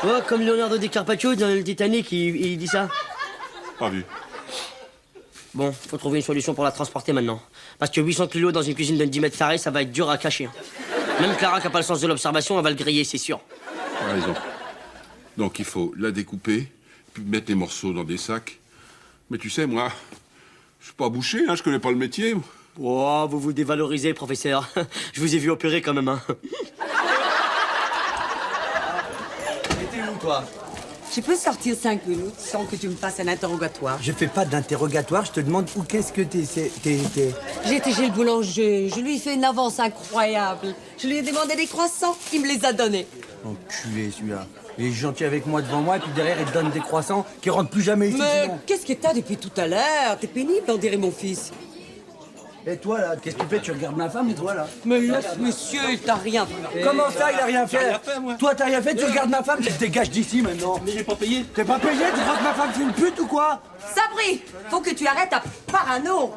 Oh, comme Leonardo DiCaprio dans le Titanic, il dit ça. Pas vu. Bon, faut trouver une solution pour la transporter maintenant. Parce que 800 kilos dans une cuisine de 10 mètres carrés, ça va être dur à cacher. Même Clara, qui a pas le sens de l'observation, elle va le griller, c'est sûr. T'as raison. Donc il faut la découper, puis mettre les morceaux dans des sacs. Mais tu sais, moi, je suis pas boucher, hein, je connais pas le métier. Oh, vous vous dévalorisez, professeur. Je vous ai vu opérer quand même, hein. T'étais où, toi? Je peux sortir 5 minutes sans que tu me fasses un interrogatoire. Je fais pas d'interrogatoire, je te demande où qu'est-ce que t'es. J'étais chez le boulanger, je lui ai fait une avance incroyable. Je lui ai demandé des croissants, il me les a donnés. Enculé, celui-là. Il est gentil avec moi devant moi, et puis derrière, il te donne des croissants qui rentrent plus jamais ici. Mais sinon. qu'est-ce que t'as depuis tout à l'heure? T'es pénible, on dirait mon fils. Et toi, là, qu'est-ce que tu fais? Tu regardes ma femme, et toi, là? Mais laisse, monsieur, il t'a rien fait. Comment ça, il a rien fait? J'ai rien fait, moi. Toi, t'as rien fait, tu regardes ma femme, tu te dégages d'ici, maintenant. Mais j'ai pas payé. T'es pas payé? Tu crois que ma femme, c'est une pute ou quoi? Sabri, faut que tu arrêtes ta parano.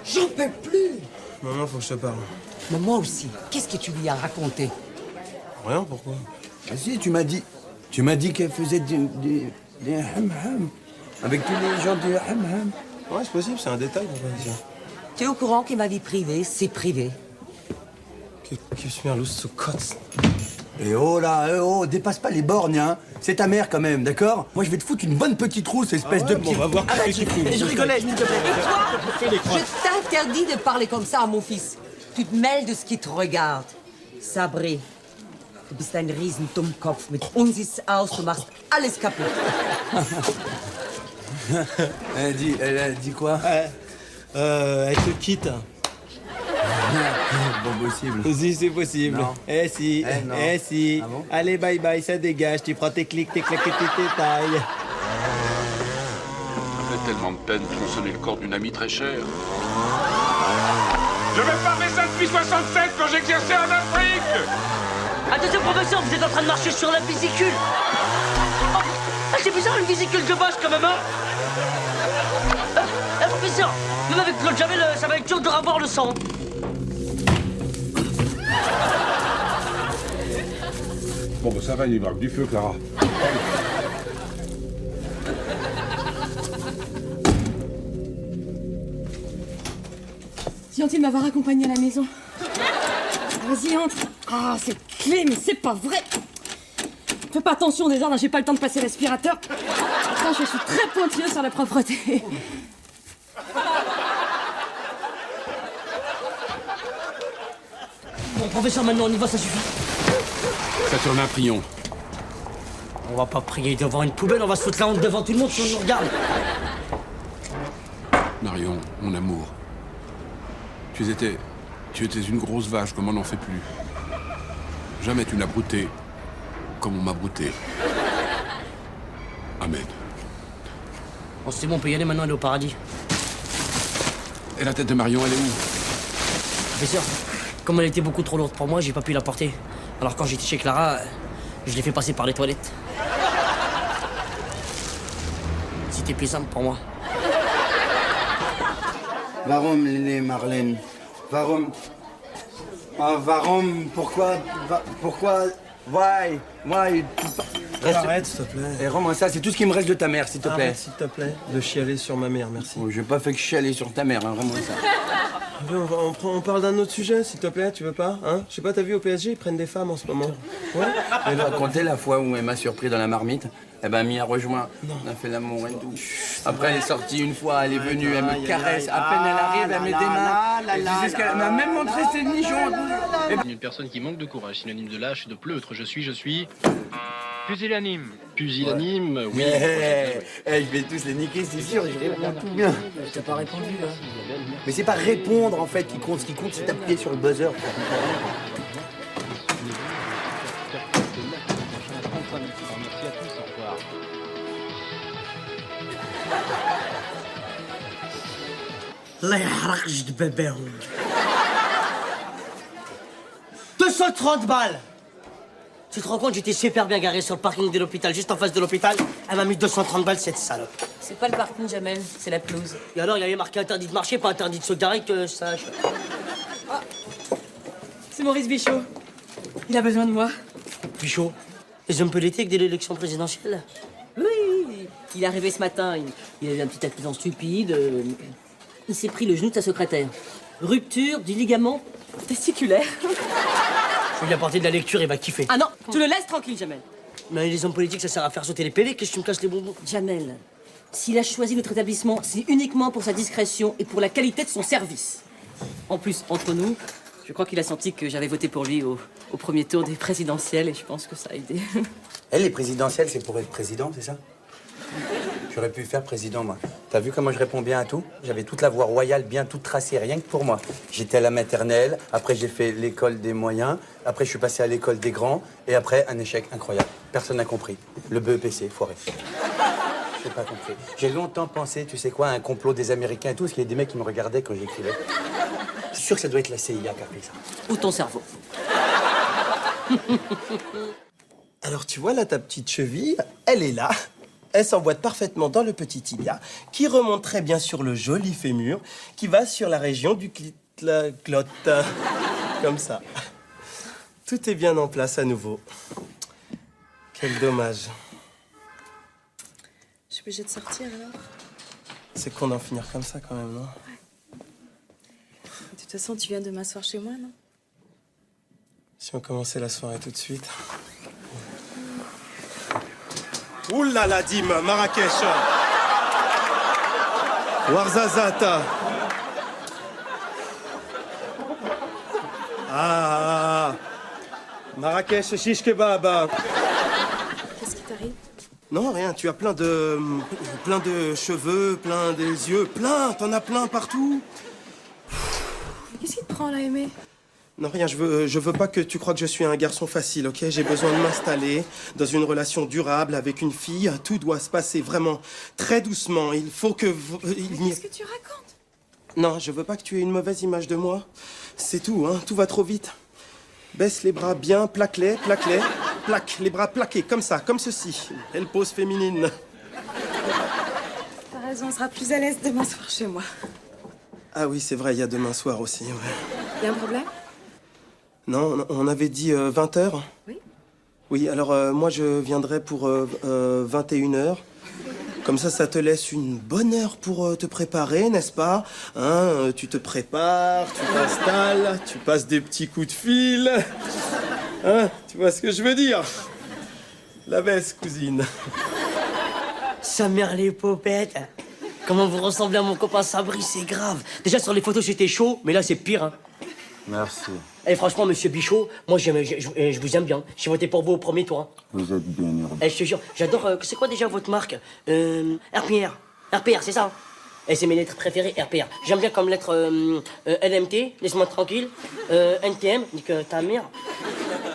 J'en peux plus. Maman, faut que je te parle. Mais moi aussi, qu'est-ce que tu lui as raconté? Rien, pourquoi? Ah si, tu m'as dit qu'elle faisait des ham-ham. Avec tous les gens du ham-ham. Ouais, c'est possible, c'est un détail, on va dire. Tu es au courant que ma vie privée, c'est privé? Qu'est-ce que mir lust zu kotzen? Et oh là, dépasse pas les bornes, hein. C'est ta mère quand même, d'accord? Moi, je vais te foutre une bonne petite rousse, espèce de petit... On va voir qui c'est qui fout. Je rigolais, s'il te plaît. Je t'interdis de parler comme ça à mon fils. Tu te mêles de ce qui te regarde. Sabri, du bist ein riesen Dummkopf. Mit uns ist's aus, du machst alles kaputt. Elle a dit quoi? Elle te quitte. Bon, possible. Si, c'est possible. Non. Eh si, non. eh si. Ah bon? Allez, bye bye, ça dégage. Tu prends tes clics, tes claques et tes tailles. Ça fait tellement de peine de tronçonner le corps d'une amie très chère. Je vais parler ça depuis 67 quand j'exerçais en Afrique. Attention, professeur, vous êtes en train de marcher sur la vésicule. Oh, ah, c'est bizarre, une vésicule de vache, quand même, hein. Professeur, même avec Claude Jamel, ça va être dur de ravoir le sang. Bon, bah ça va, il braque du feu, Clara. C'est gentil de m'avoir accompagné à la maison. Vas-y, entre. Ah, cette clé, mais c'est pas vrai. Fais pas attention déjà, là, j'ai pas le temps de passer l'aspirateur. Putain, je suis très pointilleuse sur la propreté. Bon, professeur, maintenant on y va, ça suffit. Ça tourne un prion. On va pas prier devant une poubelle, on va se foutre la honte devant tout le monde si on nous regarde. Marion, mon amour. Tu étais une grosse vache comme on n'en fait plus. Jamais tu n'as brouté comme on m'a brouté. Amen. Bon, c'est bon, on peut y aller maintenant, elle est au paradis. Et la tête de Marion, elle est où? Professeur, comme elle était beaucoup trop lourde pour moi, j'ai pas pu la porter. Alors quand j'étais chez Clara, je l'ai fait passer par les toilettes. C'était plus simple pour moi. Warum, Lili Marlène? Warum? Ah, warum? Pourquoi? Why? Arrête, s'il te plaît. Et rends-moi ça, c'est tout ce qui me reste de ta mère, s'il te plaît. Arrête, s'il te plaît, de chialer sur ma mère, merci. Oh, j'ai pas fait que chialer sur ta mère, hein, rends-moi ça. On parle d'un autre sujet, s'il te plaît, tu veux pas, hein? Je sais pas, t'as vu au PSG, ils prennent des femmes en ce moment. Ouais. Elle va raconter la fois où elle m'a surpris dans la marmite. Eh ben, Mia a rejoint. On a fait l'amour et tout. Après, elle est sortie une fois, elle est venue, elle me caresse. À peine elle arrive, elle met des mains. Et tu sais ce qu'elle m'a même montré ses nichons. Une personne qui manque de courage, synonyme de lâche et de pleutre. Je suis... Pusillanime. Pusillanime, oui. Je vais tous les niquer, c'est sûr, je réponds tout bien. T'as pas répondu, là. Mais c'est pas répondre, en fait, qui compte. Ce qui compte, c'est d'appuyer sur le buzzer. الله يحرق جد باباهم. 230 balles. Tu te rends compte, j'étais super bien garé sur le parking de l'hôpital, juste en face de l'hôpital. Elle m'a mis 230 balles, cette salope. C'est pas le parking, Jamel, c'est la pelouse. Et alors, il y avait marqué interdit de marcher, pas interdit de se garer, que ça... C'est Maurice Bichot. Il a besoin de moi. Bichot, les hommes politiques de l'élection présidentielle. Oui, il est arrivé ce matin, il avait un petit accident stupide. Il s'est pris le genou de sa secrétaire. Rupture du ligament testiculaire. Faut lui apporter de la lecture, il va kiffer. Ah non, tu le laisses tranquille, Jamel. Mais les hommes politiques, ça sert à faire sauter les pélés, qu'est-ce que tu me casses les bonbons? Jamel, s'il a choisi notre établissement, c'est uniquement pour sa discrétion et pour la qualité de son service. En plus, entre nous, je crois qu'il a senti que j'avais voté pour lui au premier tour des présidentielles et je pense que ça a aidé. Elle, les présidentielles, c'est pour être président, c'est ça? J'aurais pu faire président, moi. T'as vu comment je réponds bien à tout? J'avais toute la voie royale bien toute tracée, rien que pour moi. J'étais à la maternelle, après j'ai fait l'école des moyens, après je suis passé à l'école des grands, et après un échec incroyable. Personne n'a compris. Le BEPC, foiré. J'ai pas compris. J'ai longtemps pensé, tu sais quoi, à un complot des Américains et tout, parce qu'il y a des mecs qui me regardaient quand j'écrivais. Je suis sûr que ça doit être la CIA qui a fait ça. Ou ton cerveau. Alors tu vois là ta petite cheville, elle est là. Elle s'emboîte parfaitement dans le petit tibia, qui remonte très bien sur le joli fémur, qui va sur la région du clotte. Comme ça. Tout est bien en place à nouveau. Quel dommage. Je suis obligée de sortir alors. C'est con d'en finir comme ça quand même, non? De toute façon, tu viens de m'asseoir chez moi, non? Si on commençait la soirée tout de suite. Ouh là là, Dim, Marrakech. Ouarzazata. Ah, Marrakech, shish kebab. Qu'est-ce qui t'arrive? Non, rien, tu as plein de cheveux, plein des yeux, plein, t'en as plein partout. Mais qu'est-ce qui te prend là, Aimé? Non, rien, je veux pas que tu crois que je suis un garçon facile, ok? J'ai besoin de m'installer dans une relation durable avec une fille. Tout doit se passer vraiment très doucement. Il faut que... Qu'est-ce que tu racontes? Non, je veux pas que tu aies une mauvaise image de moi. C'est tout, hein, tout va trop vite. Baisse les bras bien, plaque-les, plaque, les bras plaqués, comme ça, comme ceci. Belle pose féminine. T'as raison, on sera plus à l'aise demain soir chez moi. Ah oui, c'est vrai, il y a demain soir aussi, ouais. Y a un problème? Non, on avait dit 20h. Oui. Oui, alors moi je viendrai pour 21h. Comme ça te laisse une bonne heure pour te préparer, n'est-ce pas? Hein, tu te prépares, tu t'installes, tu passes des petits coups de fil. Hein, tu vois ce que je veux dire? La baisse, cousine. Sa mère les popettes. Comment vous ressemblez à mon copain Sabri, c'est grave. Déjà sur les photos j'étais chaud, mais là c'est pire. Hein. Merci. Et franchement, monsieur Bichot, moi je vous aime bien. J'ai voté pour vous au premier tour. Hein. Vous êtes bien heureux. Je te jure, j'adore. C'est quoi déjà votre marque? RPR. RPR, c'est ça. Et c'est mes lettres préférées, RPR. J'aime bien comme lettre LMT, laisse-moi tranquille. NTM, nique ta mère.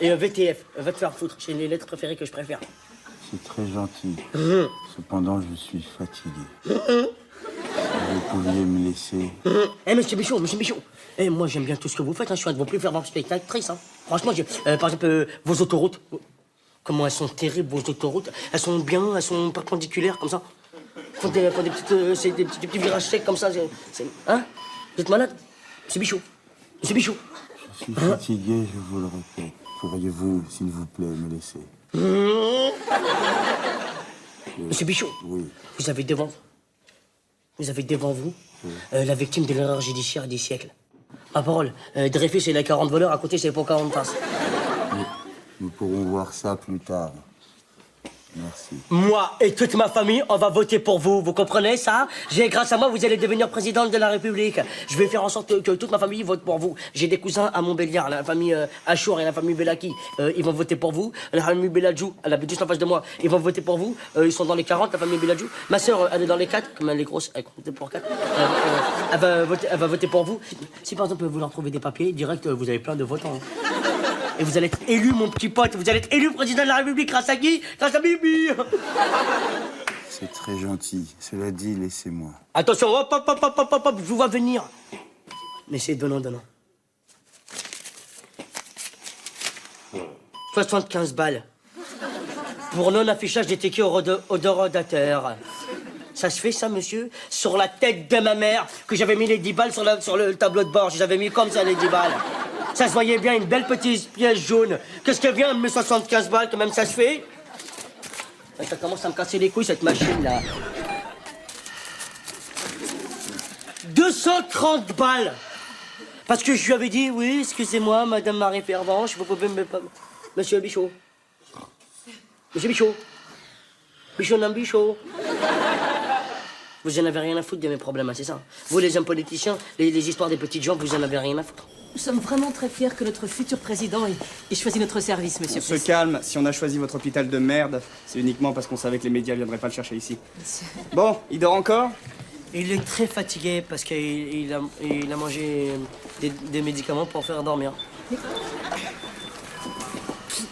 Et VTF, va te faire foutre. C'est les lettres préférées que je préfère. C'est très gentil. Cependant, je suis fatigué. Vous pouviez me laisser... Monsieur Bichot, moi j'aime bien tout ce que vous faites, hein. Je suis un de vos plus ferventes spectatrices. Hein. Franchement, par exemple, vos autoroutes. Comment elles sont terribles, vos autoroutes. Elles sont bien, elles sont perpendiculaires, comme ça. Font des petits virages secs, comme ça. Hein? Vous êtes malade? Monsieur Bichot. Je suis fatigué, je vous le répète. Pourriez-vous, s'il vous plaît, me laisser? Monsieur Bichot, oui. Vous avez devant vous la victime de l'erreur judiciaire des siècles. Ma parole, Dreyfus et les 40 voleurs, à côté, c'est pour 40 passes. Nous pourrons voir ça plus tard. Merci. Moi et toute ma famille, on va voter pour vous. Vous comprenez ça? Grâce à moi, vous allez devenir présidente de la République. Je vais faire en sorte que toute ma famille vote pour vous. J'ai des cousins à Montbéliard, la famille Achour et la famille Bellaki. Ils vont voter pour vous. La famille Belladjou, elle habite juste en face de moi. Ils vont voter pour vous. Ils sont dans les 40, la famille Belladjou. Ma sœur, elle est dans les 4. Comme elle est grosse, elle compte pour 4. Elle va voter pour vous. Si par exemple vous leur trouvez des papiers, direct, vous avez plein de votants. Et vous allez être élu, mon petit pote. Vous allez être élu président de la République grâce à qui? Grâce à Bibi. C'est très gentil. Cela dit, laissez-moi. Attention, hop, je vous vois venir. Mais c'est donnant. 75 balles. Pour non-affichage des tickets odorateur. Ça se fait, ça, monsieur? Sur la tête de ma mère, que j'avais mis les 10 balles sur le tableau de bord. J'avais mis comme ça, les 10 balles. Ça se voyait bien, une belle petite pièce jaune. Qu'est-ce que vient de mes 75 balles, quand même, ça se fait? Ça commence à me casser les couilles, cette machine-là. 230 balles! Parce que je lui avais dit, oui, excusez-moi, madame Marie Pervenche, vous pouvez me... Monsieur Bichot. Monsieur Bichot. Bichot. Vous en avez rien à foutre de mes problèmes, hein, c'est ça? Vous, les hommes politiciens, les histoires des petites gens, vous en avez rien à foutre. Nous sommes vraiment très fiers que notre futur président ait choisi notre service, monsieur. On se calme. Si on a choisi votre hôpital de merde, c'est uniquement parce qu'on savait que les médias viendraient pas le chercher ici. Bon, il dort encore? Il est très fatigué parce qu'il a mangé des médicaments pour faire dormir. Qui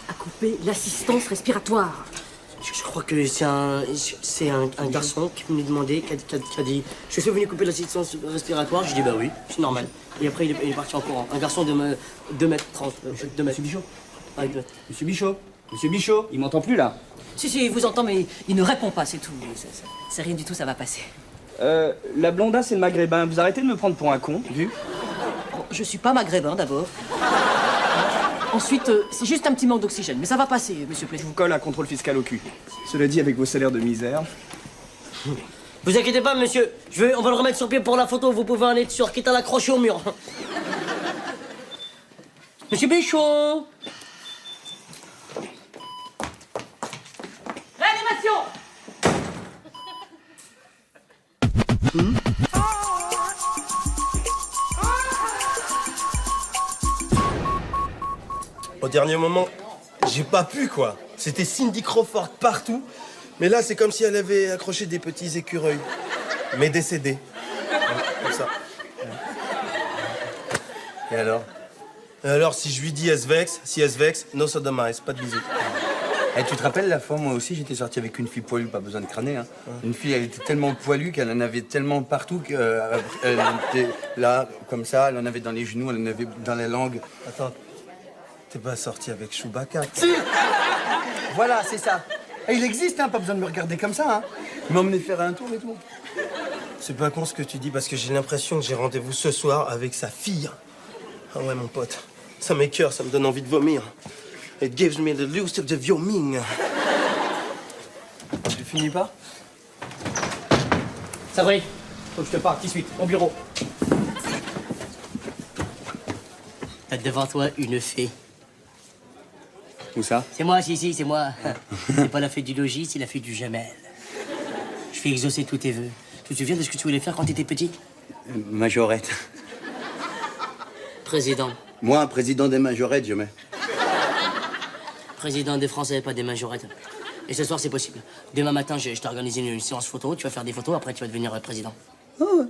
a coupé l'assistance respiratoire? Je crois que c'est un garçon qui me demandait, qui a dit « Je suis venu couper l'assistance respiratoire ». Je dis « Bah oui, c'est normal ». Et après, il est parti en courant. Un garçon de 2 mètres 30. 2 mètres. Monsieur Bichot. Ah, 2 mètres. Monsieur Bichot, il m'entend plus, là. Si, il vous entend, mais il ne répond pas, c'est tout. C'est rien du tout, ça va passer. La blondasse et le maghrébin, vous arrêtez de me prendre pour un con, vu? Bon, je suis pas maghrébin, d'abord. Ensuite, c'est juste un petit manque d'oxygène, mais ça va passer, monsieur Je Plessis. vous colle un contrôle fiscal au cul. Cela dit, avec vos salaires de misère... Vous inquiétez pas, monsieur. On va le remettre sur pied pour la photo, vous pouvez en être sûr, quitte à l'accrocher au mur. Monsieur Bichot. Réanimation. Au dernier moment, j'ai pas pu, quoi. C'était Cindy Crawford partout. Mais là, c'est comme si elle avait accroché des petits écureuils. Mais décédés. Ouais, comme ça. Et alors? Et alors, si je lui dis S-Vex, si S-Vex, no sodomize, pas de bisous. Eh, tu te rappelles la fois, moi aussi, j'étais sorti avec une fille poilue, pas besoin de crâner, hein. Une fille, elle était tellement poilue qu'elle en avait tellement partout qu'elle était là, comme ça, elle en avait dans les genoux, elle en avait dans la langue. Attends, t'es pas sorti avec Chewbacca? Si. Voilà, c'est ça. Et il existe, hein, pas besoin de me regarder comme ça, hein. Il m'a emmené faire un tour et tout. C'est pas con ce que tu dis, parce que j'ai l'impression que j'ai rendez-vous ce soir avec sa fille. Ah ouais, mon pote, ça m'écoeure, ça me donne envie de vomir. It gives me the lust of the vomiting. Tu finis pas? Sabri, faut que je te parle, tout de suite, au bureau. T'as devant toi une fée. Où ça? C'est moi, si, c'est moi. C'est pas la fée du logis, c'est la fée du Jamel. Je fais exaucer tous tes vœux. Tu te souviens de ce que tu voulais faire quand t'étais petit? Majorette. Président. Moi, président des majorettes, je mets. Président des Français, pas des majorettes. Et ce soir, c'est possible. Demain matin, je t'ai organisé une séance photo. Tu vas faire des photos, après tu vas devenir président. Oh, ouais.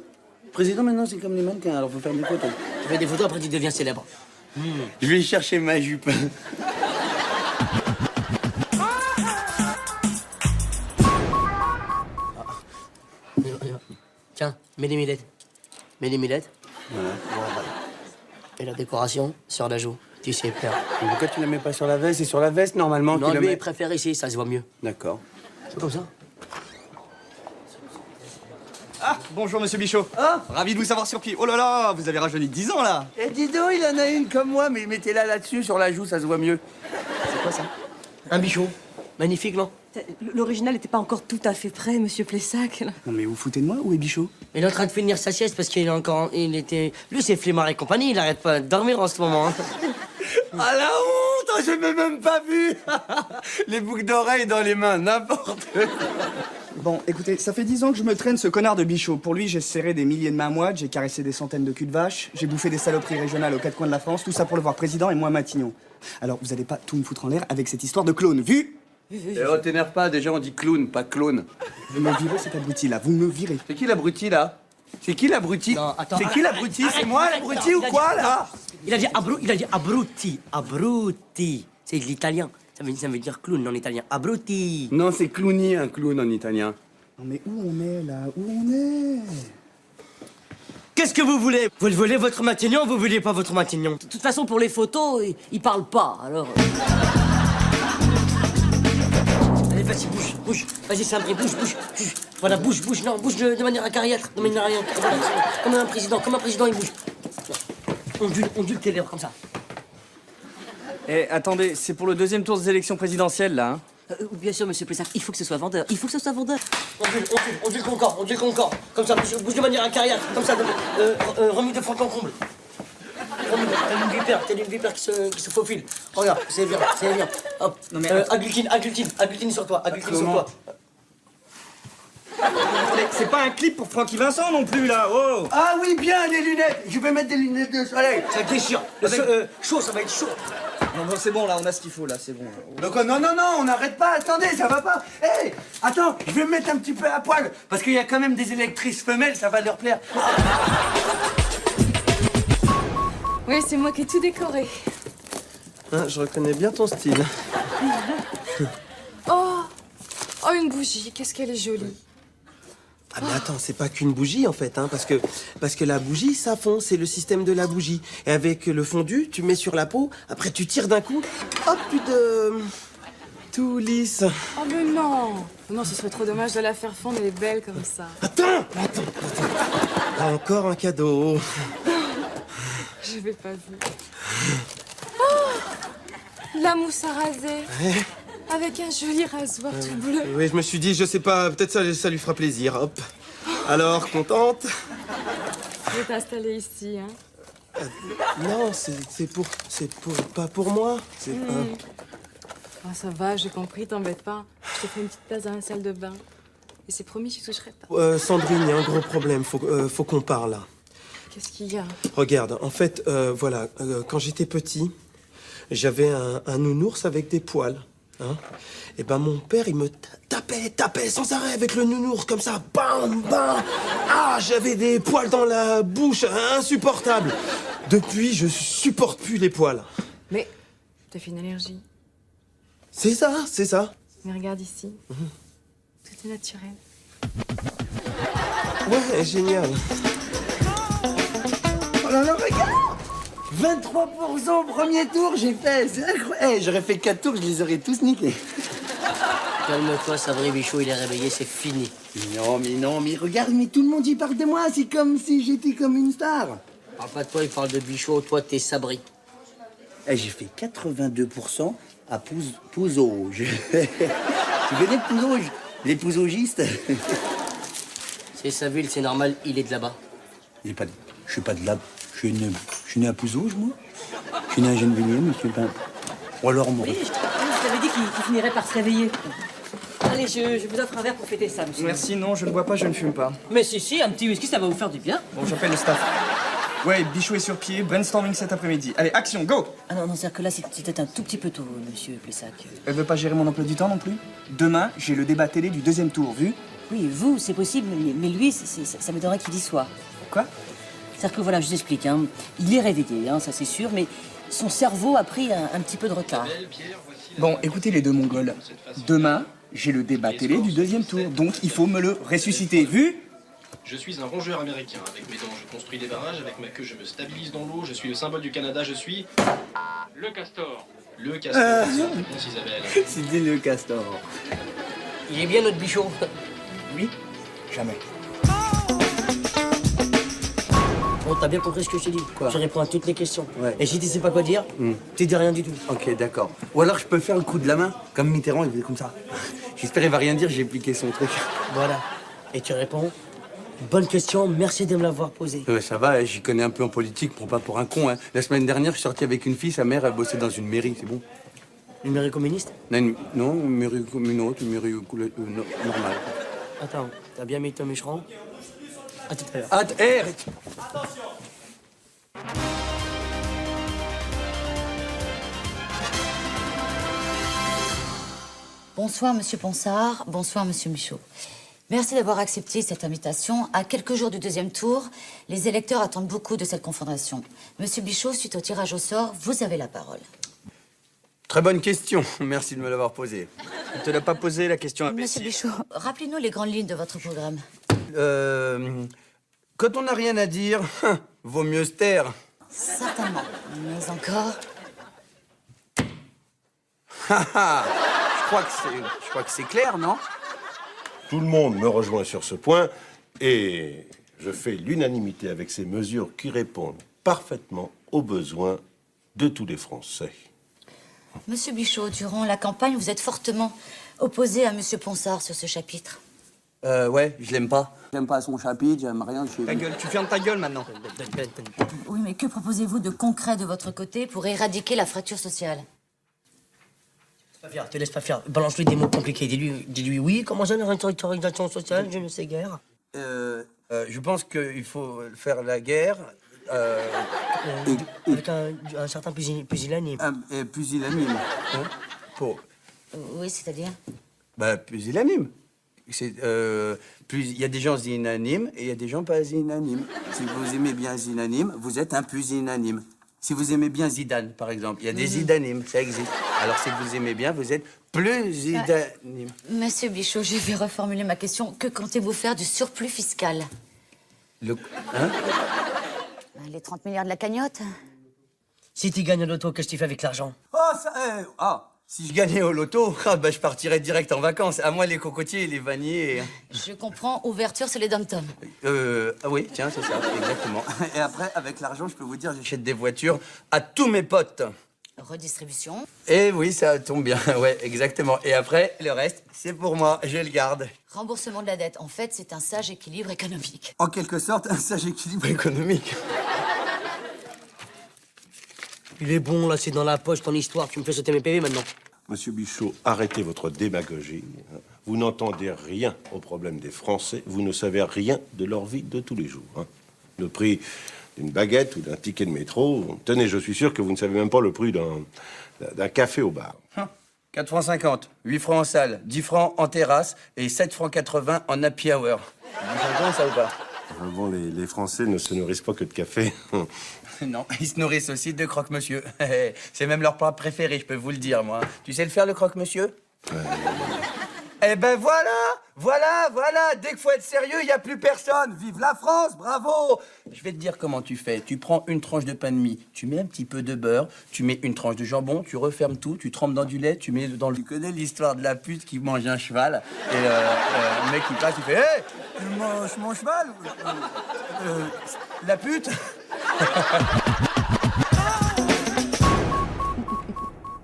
Président, maintenant, c'est comme les mannequins, alors faut faire des photos. Tu fais des photos, après tu deviens célèbre. Je vais chercher ma jupe. Tiens, mets les millettes. Mets les millettes. Voilà. Et la décoration sur la joue. Tu sais faire. Mais pourquoi tu la mets pas sur la veste? C'est sur la veste, normalement, Non, tu la lui, mets. il préfère ici, ça se voit mieux. D'accord. C'est comme ça. Ah, bonjour, monsieur Bichot. Ah, ravi de vous savoir sur pied. Oh là là, vous avez rajeuni de 10 ans, là. Eh, dis donc, il en a une comme moi, mais mettez-la là-dessus, sur la joue, ça se voit mieux. C'est quoi ça? Un bichot. Magnifique, non? L'original n'était pas encore tout à fait prêt, monsieur Plessac. Non, mais vous foutez de moi? Où est Bichot? Il est en train de finir sa sieste parce qu'il est encore... Il était... Lui, c'est flemmard et compagnie, il arrête pas de dormir en ce moment. Hein. Ah, la honte! Je m'ai même pas vu! Les boucles d'oreilles dans les mains, n'importe quoi. Bon, écoutez, ça fait 10 ans que je me traîne ce connard de Bichot. Pour lui, j'ai serré des milliers de mains moites, j'ai caressé des centaines de culs de vache, j'ai bouffé des saloperies régionales aux quatre coins de la France, tout ça pour le voir président et moi Matignon. Alors, vous allez pas tout me foutre en l'air avec cette histoire de clone, vu? Eh oh, t'énerve pas, déjà on dit clown, pas clone. Vous me virez cet abruti-là, vous me virez. C'est qui l'abruti, là? C'est qui l'abruti? Non, attends. C'est qui l'abruti? C'est moi l'abruti Non, ou quoi, là? Il a dit abruti. Abruti. C'est de l'italien. Ça veut dire clown en italien. Abruti. Non, c'est clowny, un clown en italien. Non mais où on est, là? Où on est? Qu'est-ce que vous voulez? Vous voulez votre Matignon ou vous voulez pas votre Matignon? De toute façon, pour les photos, il parle pas, alors... Allez, vas-y, bouge. Vas-y, Sabri, bouge. Voilà, bouge, non, bouge de manière acariâtre, de manière rien. Comme un président, il bouge. Ondule tes lèvres, comme ça. Eh, attendez, c'est pour le deuxième tour des élections présidentielles, là, hein? Bien sûr, monsieur Plessac, il faut que ce soit vendeur. Ondule ton corps. Comme ça, bouge de manière acariâtre, comme ça, remue de fond en comble. T'as une vipère qui se faufile. Regarde, c'est bien. Hop. Non, mais agglutine sur toi, C'est pas un clip pour Francky Vincent non plus, là, oh! Ah oui, bien, les lunettes! Je vais mettre des lunettes de soleil. Ça déchire. Chaud, ça va être chaud. Non, c'est bon, là, on a ce qu'il faut, là, c'est bon. Donc, non, on n'arrête pas, attendez, ça va pas. Hé, attends, je vais me mettre un petit peu à poil, parce qu'il y a quand même des électrices femelles, ça va leur plaire. Oui, c'est moi qui ai tout décoré. Hein, je reconnais bien ton style. Oh, une bougie, qu'est-ce qu'elle est jolie. Ah mais attends, c'est pas qu'une bougie en fait, hein, parce que la bougie, ça fond, c'est le système de la bougie. Et avec le fondu, tu mets sur la peau, après tu tires d'un coup, hop, tout lisse. Oh mais non, ce serait trop dommage de la faire fondre, elle est belle comme ça. Attends. Là encore un cadeau. Je vais pas vu. De la mousse à raser. Avec un joli rasoir tout bleu. Oui, je me suis dit, je sais pas, peut-être ça lui fera plaisir. Hop. Alors, contente? Je vais t'installer ici, hein. Non, pas pour moi. Ah, ça va, j'ai compris, t'embête pas. Je t'ai fait une petite place dans la salle de bain. Et c'est promis, je toucherai pas. Sandrine, il y a un gros problème, faut qu'on parle là. Qu'est-ce qu'il y a? Regarde, en fait, voilà, quand j'étais petit, j'avais un nounours avec des poils. Hein, et ben mon père, il me tapait sans arrêt avec le nounours, comme ça, bam, bam. Ah, j'avais des poils dans la bouche, insupportable. Depuis, je supporte plus les poils. Mais t'as fait une allergie. C'est ça. Mais regarde ici. Tout est naturel. Ouais, génial. Oh là là, regarde 23% au premier tour, j'ai fait. C'est incroyable. J'aurais fait 4 tours, je les aurais tous niqués. Calme-toi, Sabri Bichot, il est réveillé, c'est fini. Non, mais regarde, mais tout le monde y parle de moi. C'est comme si j'étais comme une star. Parle pas de toi, il parle de Bichot, toi, t'es Sabri. J'ai fait 82% à Pouzo. Tu connais Pouzo? Les Pouzogistes? C'est sa ville, c'est normal, il est de là-bas. Je suis pas de là. Je suis né à Pouzo, moi. Je suis né à Gennevilliers, monsieur pas. Ou alors moi. Oui, je t'avais dit qu'il finirait par se réveiller. Allez, je vous offre un verre pour fêter ça, monsieur. Merci, non, je ne bois pas, je ne fume pas. Mais si, un petit whisky, ça va vous faire du bien. Bon, j'appelle le staff. Ouais, Bichot est sur pied, brainstorming cet après-midi. Allez, action, go! Ah non, c'est-à-dire que là, c'était un tout petit peu tôt, monsieur Plessac. Elle veut pas gérer mon emploi du temps non plus? Demain, j'ai le débat télé du 2e tour, vu? Oui, vous, c'est possible, mais lui, ça m'étonnerait qu'il y soit. Quoi? C'est-à-dire que voilà, je vous explique, hein. Il est réveillé, hein, ça c'est sûr, mais son cerveau a pris un petit peu de retard. Bon, écoutez les deux Mongols. Demain, j'ai le débat télé du 2e tour, donc il faut me le ressusciter, vu? Je suis un rongeur américain. Avec mes dents, je construis des barrages. Avec ma queue, je me stabilise dans l'eau. Je suis le symbole du Canada. Je suis... le castor. Le castor, c'est la réponse, Isabelle. C'était le castor. Il est bien, notre Bichot. Oui, jamais. Bon, t'as bien compris ce que je t'ai dit. Quoi? Je réponds à toutes les questions. Ouais. Et si tu sais pas quoi dire, tu dis rien du tout. Ok, d'accord. Ou alors je peux faire le coup de la main, comme Mitterrand, il faisait comme ça. J'espère qu'il va rien dire, j'ai piqué son truc. Voilà. Et tu réponds, bonne question, merci de me l'avoir posée. Ouais, ça va, j'y connais un peu en politique, prends pas pour un con. Hein. La semaine dernière, je suis sorti avec une fille, sa mère, elle bossait dans une mairie, c'est bon. Une mairie communiste? Non, une mairie communauté, une mairie normale. Attends, t'as bien mis ton mûcheron? À tout à l'heure. Arrête. Bonsoir, monsieur Ponsard. Bonsoir, monsieur Michaud. Merci d'avoir accepté cette invitation. À quelques jours du 2e tour, les électeurs attendent beaucoup de cette confrontation. Monsieur Bichot, suite au tirage au sort, vous avez la parole. Très bonne question, merci de me l'avoir posée. Je te l'ai pas posé la question Monsieur imbécile. Bichot, rappelez-nous les grandes lignes de votre programme. Quand on n'a rien à dire, vaut mieux se taire. Certainement. Mais encore... Je crois que c'est clair, non? Tout le monde me rejoint sur ce point et je fais l'unanimité avec ces mesures qui répondent parfaitement aux besoins de tous les Français. Monsieur Bichot, durant la campagne, vous êtes fortement opposé à monsieur Ponsard sur ce chapitre. Ouais, je l'aime pas. J'aime pas son chapitre, j'aime rien de chez Ta lui. gueule, tu fermes ta gueule maintenant. Oui, mais que proposez-vous de concret de votre côté pour éradiquer la fracture sociale? Te laisse pas faire. Balance-lui des mots compliqués. Dis-lui oui, comment ça, une réorganisation sociale, je ne sais guère. Je pense qu'il faut faire la guerre. Avec un certain pusillanime. Pusillanime. Hein, pour. Oui, c'est-à-dire? Bah, pusillanime. Il y a des gens unanimes et il y a des gens pas unanimes. Si vous aimez bien unanime, vous êtes un pusillanime. Si vous aimez bien Zidane, par exemple, il y a des zidanimes, ça existe. Alors si vous aimez bien, vous êtes plus zidanime. Monsieur Bichot, je vais reformuler ma question. Que comptez-vous faire du surplus fiscal? Hein? Les 30 milliards de la cagnotte? Si tu gagnes au loto, qu'est-ce que tu fais avec l'argent? Si je gagnais au loto, je partirais direct en vacances. À moi, les cocotiers et les vanniers. Je comprends, ouverture sur les dom-toms. Oui, tiens, c'est ça, exactement. Et après, avec l'argent, je peux vous dire, j'achète des voitures à tous mes potes. Redistribution. Eh oui, ça tombe bien, ouais, exactement. Et après, le reste, c'est pour moi, je le garde. Remboursement de la dette. En fait, c'est un sage équilibre économique. En quelque sorte, un sage équilibre économique. Il est bon, là, c'est dans la poche ton histoire. Tu me fais sauter mes PV maintenant. Monsieur Bichot, arrêtez votre démagogie. Vous n'entendez rien aux problèmes des Français. Vous ne savez rien de leur vie de tous les jours. Le prix d'une baguette ou d'un ticket de métro. Tenez, je suis sûr que vous ne savez même pas le prix d'un café au bar. 4 francs 50, 8 francs en salle, 10 francs en terrasse et 7 francs 80 en happy hour. C'est bon, ça ou pas? Bon, les Français ne se nourrissent pas que de café. Non, ils se nourrissent aussi de croque-monsieur. C'est même leur plat préféré, je peux vous le dire, moi. Tu sais le faire, le croque-monsieur? Eh ben voilà. Dès qu'il faut être sérieux, il n'y a plus personne. Vive la France, bravo. Je vais te dire comment tu fais. Tu prends une tranche de pain de mie, tu mets un petit peu de beurre, tu mets une tranche de jambon, tu refermes tout, tu trempes dans du lait, tu mets dans le... Tu connais l'histoire de la pute qui mange un cheval et le mec qui passe, il fait « Hé, tu manges mon cheval ?» La pute.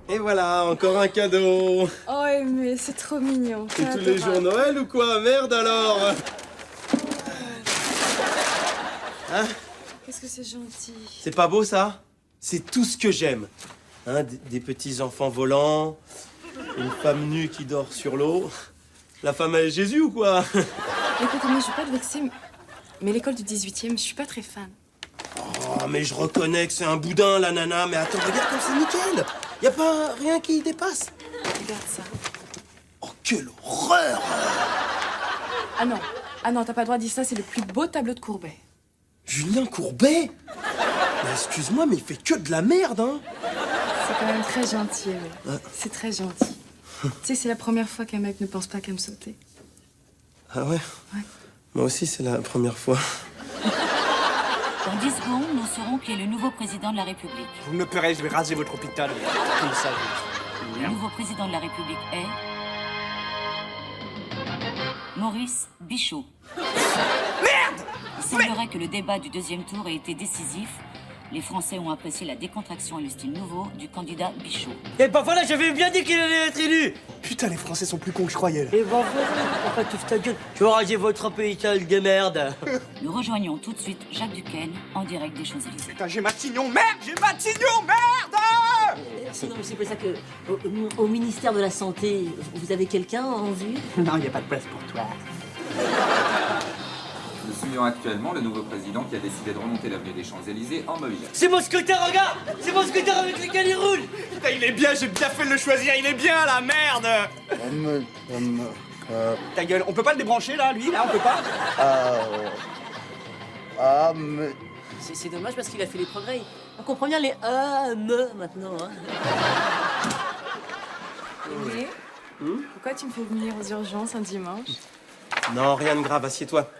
Et voilà, encore un cadeau. Oh, mais c'est trop mignon. C'est tous les jours Noël ou quoi? Merde alors. Hein? Qu'est-ce que c'est gentil. C'est pas beau ça? C'est tout ce que j'aime. Hein, des petits enfants volants, une femme nue qui dort sur l'eau. La femme à Jésus ou quoi? Écoute, mais je vais pas te vexer, mais l'école du 18e, je suis pas très fan. Oh, mais je reconnais que c'est un boudin, la nana. Mais attends, regarde comme c'est nickel. Y a pas rien qui dépasse. Regarde ça. Oh, quelle horreur! Ah non, t'as pas le droit de dire ça, c'est le plus beau tableau de Courbet. Julien Courbet? Mais excuse-moi, mais il fait que de la merde, hein? C'est quand même très gentil, oui. C'est très gentil. Tu sais, c'est la première fois qu'un mec ne pense pas qu'à me sauter. Ah ouais? Ouais. Moi aussi, c'est la première fois. Dans 10 secondes, nous saurons qui est le nouveau président de la République. Vous me paierez, je vais raser votre hôpital. Comme ça. Le nouveau président de la République est... Maurice Bichot. Merde! Il semblerait que le débat du deuxième tour ait été décisif. Les Français ont apprécié la décontraction et le style nouveau du candidat Bichot. Et bah voilà, j'avais bien dit qu'il allait être élu. Putain, les Français sont plus cons que je croyais. Là. Et bah voilà, enfin, tu ta gueule. Tu vas raser votre hôpital de merde. Nous rejoignons tout de suite Jacques Duquesne en direct des Champs-Élysées. Putain, j'ai Matignon, merde! J'ai Matignon, merde! Non, mais c'est pour ça que au ministère de la Santé, vous avez quelqu'un en vue? Non, il n'y a pas de place pour toi. Nous suivons actuellement le nouveau président qui a décidé de remonter l'avenue des Champs-Élysées en mobile. C'est mon scooter, regarde! C'est mon scooter avec lequel il roule! Putain, il est bien, j'ai bien fait de le choisir, il est bien là, merde! Ta gueule, on peut pas le débrancher là, lui, là, on peut pas? C'est dommage parce qu'il a fait les progrès. On comprend bien les me maintenant. Hein. Aimé, pourquoi tu me fais venir aux urgences un dimanche? Non, rien de grave, assieds-toi.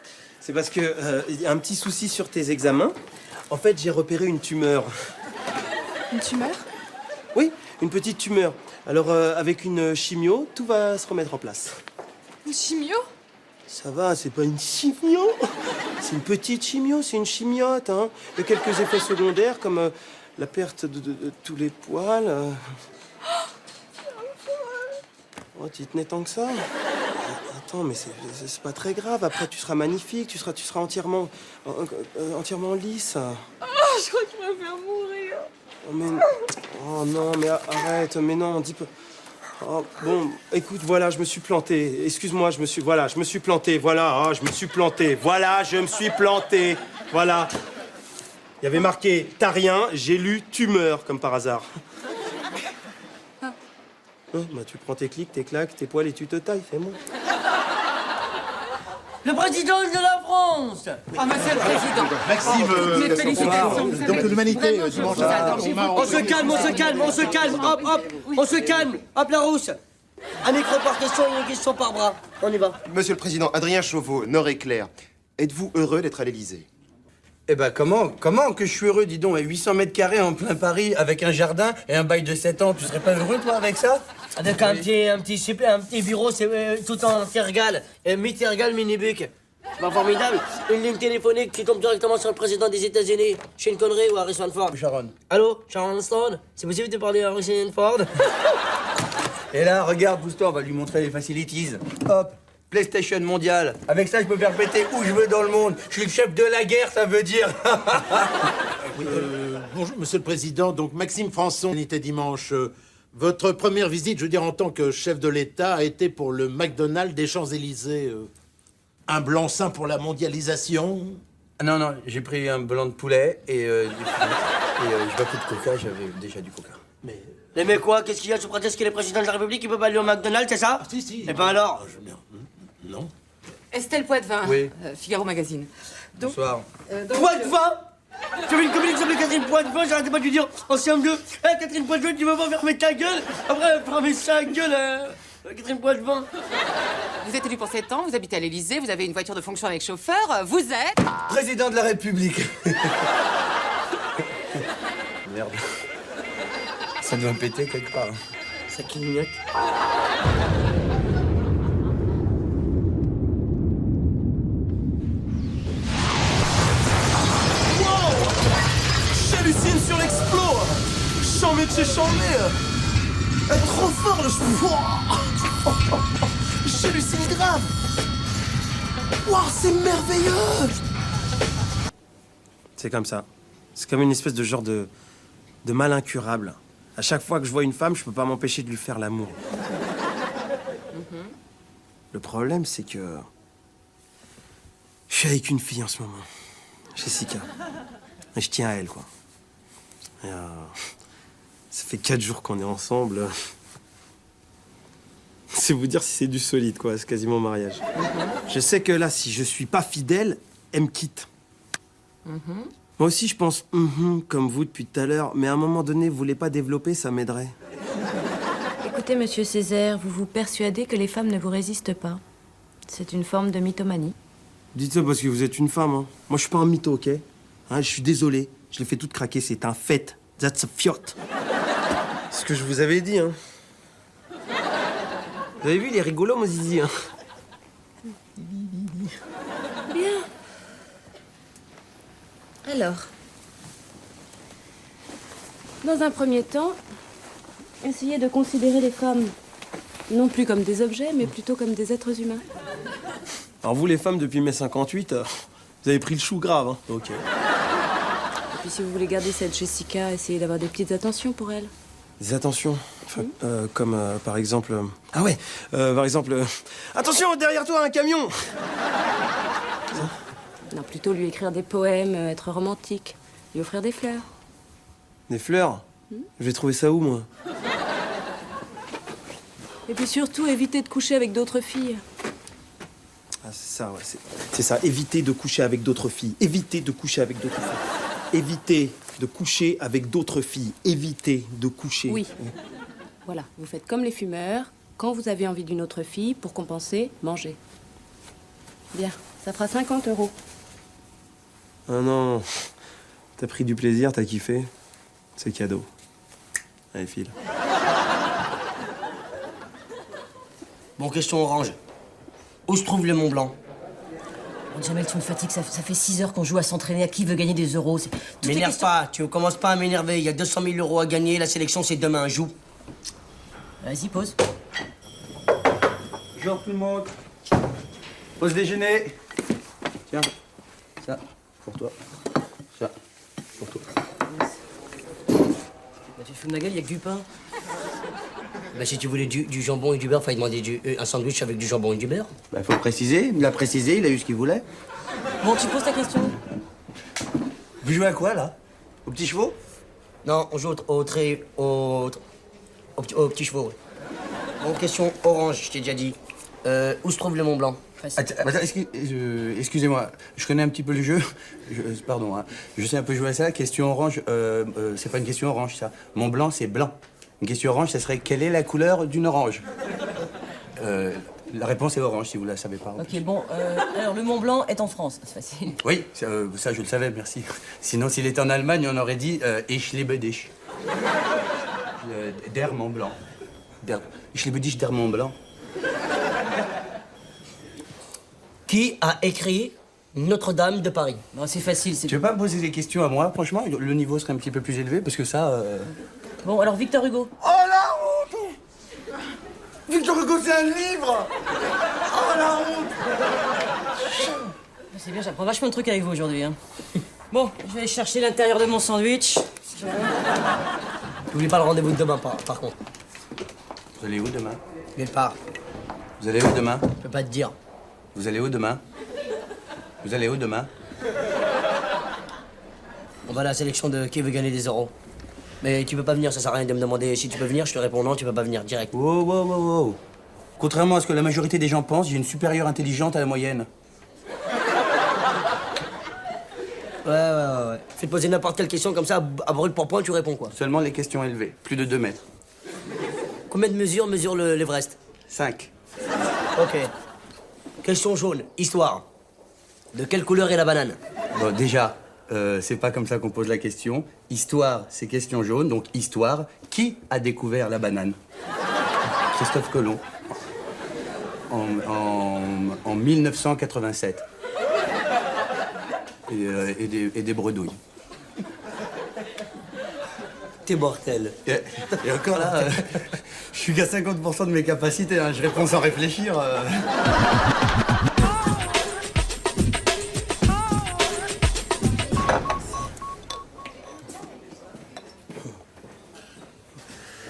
C'est parce que y a un petit souci sur tes examens. En fait, j'ai repéré une tumeur. Une tumeur? Oui, une petite tumeur. Alors, avec une chimio, tout va se remettre en place. Une chimio? Ça va, c'est pas une chimio. C'est une petite chimio, c'est une chimiote. Hein. Il y a quelques effets secondaires, comme la perte de tous les poils. Oh, tu tenais tant que ça? Attends, mais c'est pas très grave. Après, tu seras magnifique, tu seras entièrement lisse. Oh, je crois qu'il va faire mourir. Oh, mais... oh non, mais arrête, mais non, dis pas... Oh, bon, écoute, voilà, je me suis planté. Excuse-moi, je me suis planté, voilà, oh, je me suis planté. Voilà, je me suis planté. Voilà. Il y avait marqué « T'as rien », j'ai lu « Tumeur », comme par hasard. Bah, tu prends tes clics, tes claques, tes poils et tu te tailles, c'est bon. Le président de la France! Ah, monsieur le président! Maxime, mes félicitations! donc l'humanité, dimanche. On se calme, hop, on se calme, hop la rousse! Un micro par question et une question par bras. On y va. Monsieur le Président, Adrien Chauveau, Nord-Éclair, êtes-vous heureux d'être à l'Élysée? Eh ben comment que je suis heureux, dis donc, à 800 mètres carrés en plein Paris, avec un jardin et un bail de 7 ans, tu serais pas heureux toi avec ça? Avec un petit bureau, c'est tout en tergal, Mittergal mini-buc. Bah, formidable. Une ligne téléphonique qui tombe directement sur le président des États-Unis. Sean Connery ou Harrison Ford. Sharon. Allô, Sharon Stone? C'est possible de parler à Harrison Ford? Et là, regarde, pousse-toi, on va lui montrer les facilities. Hop, PlayStation mondiale. Avec ça, je peux faire péter où je veux dans le monde. Je suis le chef de la guerre, ça veut dire. Bonjour, Monsieur le Président. Donc, Maxime Françon était dimanche. Votre première visite, je veux dire, en tant que chef de l'État, a été pour le McDonald's des Champs-Élysées. Un blanc-seing pour la mondialisation? Non, non, j'ai pris un blanc de poulet et j'ai pas pris de coca, j'avais déjà du coca. Mais quoi? Qu'est-ce qu'il y a sous prétexte qu'il est président de la République, il peut pas aller au McDonald's, c'est ça? Si. Et ben alors? Non. Estelle Poitvin, Oui. Figaro Magazine. Donc, Bonsoir. Poitvin? J'avais une copine qui s'appelait Catherine Poitvin, j'arrêtais pas de lui dire en CM2, hey, Catherine Poitvin, tu veux pas fermer ta gueule? Après, elle fermer sa gueule, Catherine Poitvin. vous êtes élu pour 7 ans, vous habitez à l'Élysée, vous avez une voiture de fonction avec chauffeur, vous êtes... Président de la République. Merde. Ça doit péter quelque part. Ça clignote. J'hallucine sur l'explos. Chambé de chez Chambé. Trop fort le... J'hallucine grave. Wow, c'est merveilleux. C'est comme ça. C'est comme une espèce de genre de mal incurable. À chaque fois que je vois une femme, je peux pas m'empêcher de lui faire l'amour. Le problème, c'est que... je suis avec une fille en ce moment. Jessica. Et je tiens à elle, quoi. Et ça fait 4 jours qu'on est ensemble. C'est vous dire si c'est du solide, quoi. C'est quasiment un mariage. Je sais que là, si je suis pas fidèle, elle me quitte. Moi aussi, je pense comme vous depuis tout à l'heure, mais à un moment donné, vous voulez pas développer, ça m'aiderait. Écoutez, monsieur Césaire, vous vous persuadez que les femmes ne vous résistent pas. C'est une forme de mythomanie. Dites ça parce que vous êtes une femme, hein. Moi, je suis pas un mytho, ok? Hein, je suis désolé. Je l'ai fait toute craquer, c'est un fait. That's a fiot. C'est ce que je vous avais dit, hein. Vous avez vu, il est rigolo, mon zizi, hein. Bien. Alors, dans un premier temps, essayez de considérer les femmes non plus comme des objets, mais plutôt comme des êtres humains. Alors vous, les femmes, depuis mai 58, vous avez pris le chou grave, hein. Ok. Et puis si vous voulez garder cette Jessica, essayez d'avoir des petites attentions pour elle. Des attentions, enfin, comme par exemple... ah ouais, par exemple... attention, derrière toi, un camion. Non, plutôt lui écrire des poèmes, être romantique, lui offrir des fleurs. Des fleurs? Je vais trouver ça où, moi? Et puis surtout, éviter de coucher avec d'autres filles. Ah, c'est ça, ouais, c'est ça. Éviter de coucher avec d'autres filles. Éviter de coucher avec d'autres filles. Éviter de coucher avec d'autres filles. Éviter de coucher. Oui. Voilà, vous faites comme les fumeurs. Quand vous avez envie d'une autre fille, pour compenser, mangez. Bien, ça fera 50 €. Ah non. T'as pris du plaisir, t'as kiffé. C'est cadeau. Allez, file. Bon, question orange. Où se trouve le Mont Blanc? Jamel, tu me fatigues, ça fait 6 heures qu'on joue à s'entraîner. À qui veut gagner des euros? M'énerve pas, tu commences pas à m'énerver. Il y a 200 000 € à gagner, la sélection c'est demain, joue. Vas-y, pose. Bonjour tout le monde. Pause déjeuner. Tiens, ça, pour toi. Ça, pour toi. Bah, tu te fous de ma gueule, il y a que du pain. Bah, si tu voulais du jambon et du beurre, fallait demander un sandwich avec du jambon et du beurre. Bah, faut préciser, il l'a précisé, il a eu ce qu'il voulait. Bon, tu poses ta question. Vous jouez à quoi, là? Aux petits chevaux? Non, on joue aux petits chevaux. Ouais. Bon, question orange, je t'ai déjà dit. Où se trouve le Mont Blanc? Attends, excusez-moi, je connais un petit peu le jeu. Pardon, hein. Je sais un peu jouer à ça. Question orange, c'est pas une question orange, ça. Mont Blanc, c'est blanc. Une question orange, ça serait quelle est la couleur d'une orange? La réponse est orange, si vous la savez pas. Ok, bon, alors le Mont Blanc est en France, c'est facile. Oui, ça je le savais, merci. Sinon, s'il était en Allemagne, on aurait dit Ich liebe dich. Der Mont Blanc. Ich liebe dich, der Mont Blanc. Qui a écrit Notre-Dame de Paris? Non, c'est facile, c'est... Tu veux pas me poser des questions à moi? Franchement, le niveau serait un petit peu plus élevé parce que ça... Bon, alors Victor Hugo. Oh la honte! Victor Hugo, c'est un livre! Oh la honte! C'est bien, j'apprends vachement de trucs avec vous aujourd'hui. Hein. Bon, je vais aller chercher l'intérieur de mon sandwich. N'oublie pas le rendez-vous de demain, par contre. Vous allez où demain? Nulle part. Vous allez où demain? Je peux pas te dire. Vous allez où demain? Vous allez où demain? On va à la sélection de qui veut gagner des euros. Mais tu peux pas venir, ça sert à rien de me demander si tu peux venir, je te réponds non, tu peux pas venir, direct. Wow, wow, wow, wow. Contrairement à ce que la majorité des gens pensent, j'ai une supérieure intelligente à la moyenne. Ouais. Fais te poser n'importe quelle question comme ça, à brûle pour point, tu réponds quoi. Seulement les questions élevées, plus de 2 mètres. Combien de mesure l'Everest? 5. Ok. Question jaune, histoire. De quelle couleur est la banane? Bon, déjà, c'est pas comme ça qu'on pose la question. Histoire, c'est question jaune, donc histoire. Qui a découvert la banane? Christophe Colomb. En 1987. Et des bredouilles. T'es mortel. Et encore là, je suis qu'à 50% de mes capacités, hein, je réponds sans réfléchir.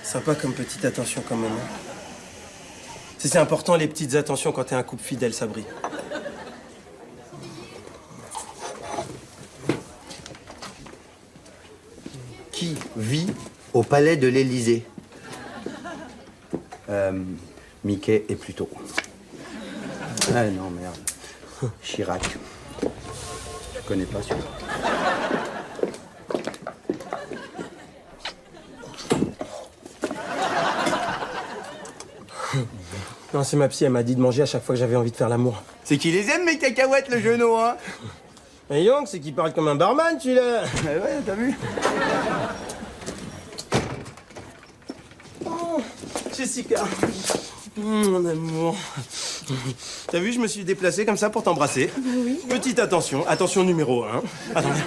Sympa comme petite attention quand même. C'est important les petites attentions quand t'es un couple fidèle, Sabri. Qui vit au palais de l'Élysée? Mickey et Pluto. Ah non, merde. Chirac. Je connais pas celui-là. Non, c'est ma psy, elle m'a dit de manger à chaque fois que j'avais envie de faire l'amour. C'est qui les aime, mes cacahuètes, le genou, hein? Et Young, c'est qu'il parle comme un barman, celui-là. Ouais, t'as vu? Oh, Jessica. Mon amour. T'as vu, je me suis déplacé comme ça pour t'embrasser. Oui. Petite attention, attention numéro 1. Attendez.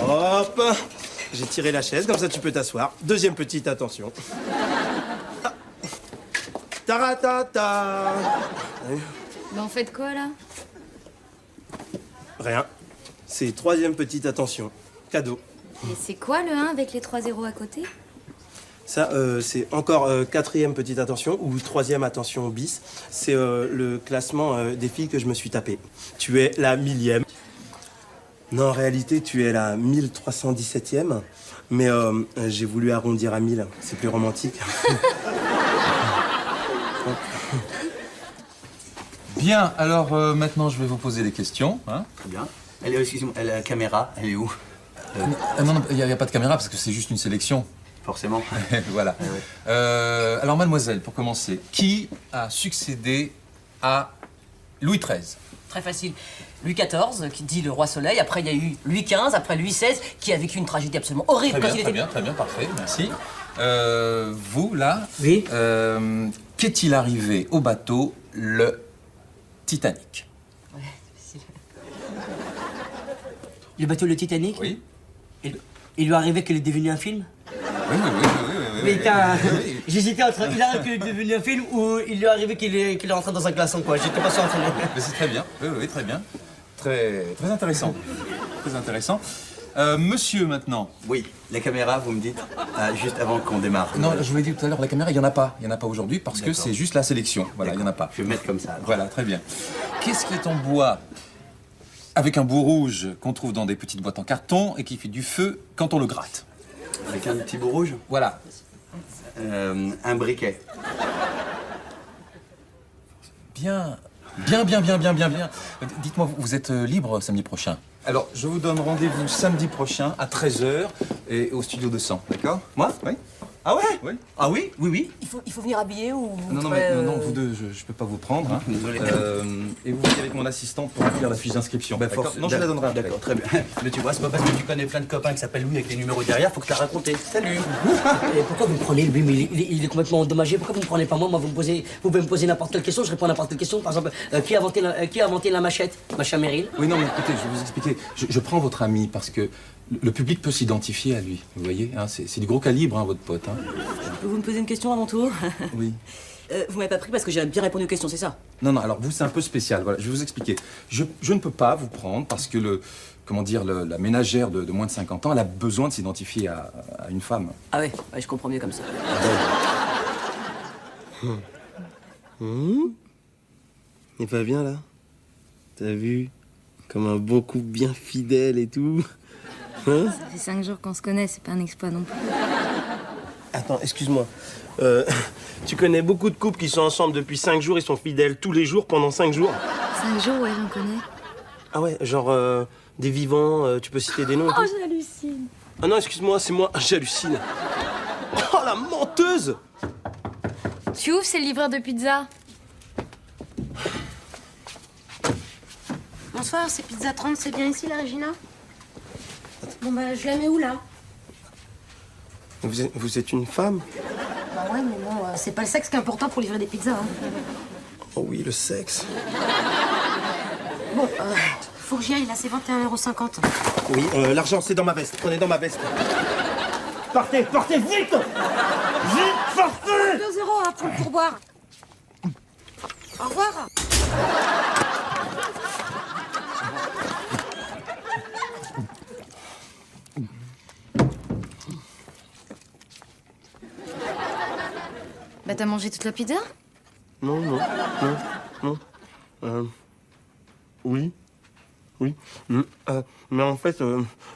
Hop. J'ai tiré la chaise, comme ça tu peux t'asseoir. Deuxième petite attention. Taratata. Bah, en fait quoi, là? Rien. C'est troisième petite attention. Cadeau. Et c'est quoi le 1 avec les 3 zéros à côté? Ça, c'est encore quatrième petite attention ou troisième attention bis. C'est le classement des filles que je me suis tapé. Tu es la 1000e. Non, en réalité, tu es la 1317e. Mais j'ai voulu arrondir à 1000. C'est plus romantique. Bien, alors maintenant je vais vous poser des questions. Hein. Très bien. Excusez-moi, la caméra, elle est où? Non, il n'y a pas de caméra parce que c'est juste une sélection. Forcément. Voilà. Alors mademoiselle, pour commencer, qui a succédé à Louis XIII? Très facile. Louis XIV, qui dit le roi soleil. Après, il y a eu Louis XV, après Louis XVI, qui a vécu une tragédie absolument horrible quand il était... Très bien, parfait, merci. Vous, là, oui. Qu'est-il arrivé au bateau, le Titanic? Ouais, c'est facile. Le bateau le Titanic? Oui. Il lui est arrivé qu'il est devenu un film? Oui. Mais j'hésitais entre il arrive qu'il est devenu un film ou il lui est arrivé qu'il est rentré dans un glaçon, quoi. J'étais pas sûr entre les deux. Mais c'est très bien, oui, très bien. Très intéressant. Très intéressant. Monsieur, maintenant. Oui, la caméra, vous me dites, juste avant qu'on démarre. Non, je vous l'ai dit tout à l'heure, la caméra, il n'y en a pas. Il n'y en a pas aujourd'hui parce que D'accord. c'est juste la sélection. Voilà, il n'y en a pas. Je vais mettre comme ça. Alors. Voilà, très bien. Qu'est-ce qui est en bois avec un bout rouge qu'on trouve dans des petites boîtes en carton et qui fait du feu quand on le gratte? Avec un petit bout rouge? Voilà. Un briquet. Bien. Dites-moi, vous êtes libre samedi prochain? Alors, je vous donne rendez-vous samedi prochain à 13h et au studio 200, d'accord? Moi? Oui. Ah ouais? Oui. Ah oui, oui, oui. Il faut venir habiller ou... Non, non, vous deux, je peux pas vous prendre. Hein. Désolé. Et vous venez avec mon assistante pour remplir la fiche d'inscription. Force. Non, je la donnerai après. D'accord, très bien. Mais tu vois, c'est pas parce que tu connais plein de copains qui s'appellent Louis avec les numéros derrière, faut que tu la raconté. Salut. Et pourquoi vous me prenez lui, mais il est complètement endommagé. Pourquoi vous me prenez pas moi? Moi, vous pouvez me poser n'importe quelle question, je réponds à n'importe quelle question. Par exemple, qui a inventé la machette? Machin Meryl. Oui, non, mais écoutez, je vais vous expliquer. Je prends votre ami parce que le public peut s'identifier à lui. Vous voyez, hein, c'est du gros calibre, hein, votre pote. Hein. Vous me posez une question à mon tour? Oui. Vous m'avez pas pris parce que j'ai bien répondu aux questions, c'est ça? Non, alors vous, c'est un peu spécial. Voilà, je vais vous expliquer. Je ne peux pas vous prendre parce que la ménagère de moins de 50 ans, elle a besoin de s'identifier à une femme. Ah ouais, je comprends mieux comme ça. Il va bien là? T'as vu? Comme un bon couple bien fidèle et tout. Hein? Ça fait 5 jours qu'on se connaît, c'est pas un exploit non plus. Attends, excuse-moi. Tu connais beaucoup de couples qui sont ensemble depuis 5 jours, ils sont fidèles tous les jours pendant 5 jours? 5 jours, ouais, j'en connais. Ah ouais, genre des vivants, tu peux citer des noms et tout? j'hallucine. Ah non, excuse-moi, c'est moi, j'hallucine. Oh la menteuse! Tu ouvres, c'est le livreur de pizza. Bonsoir, c'est Pizza 30, c'est bien ici, la Regina? Bon, bah, je la mets où, là? Vous êtes une femme? Bah ouais, mais bon, c'est pas le sexe qui est important pour livrer des pizzas, hein. Oh oui, le sexe. Bon, faut que j'y aille, là, c'est 21,50 €. Oui, l'argent, c'est dans ma veste. Prenez dans ma veste. Partez, partez, vite! Vite, partez! 2 € hein, pour le pourboire. Au revoir. Bah, t'as mangé toute la pizza? Non. Oui. Mais en fait,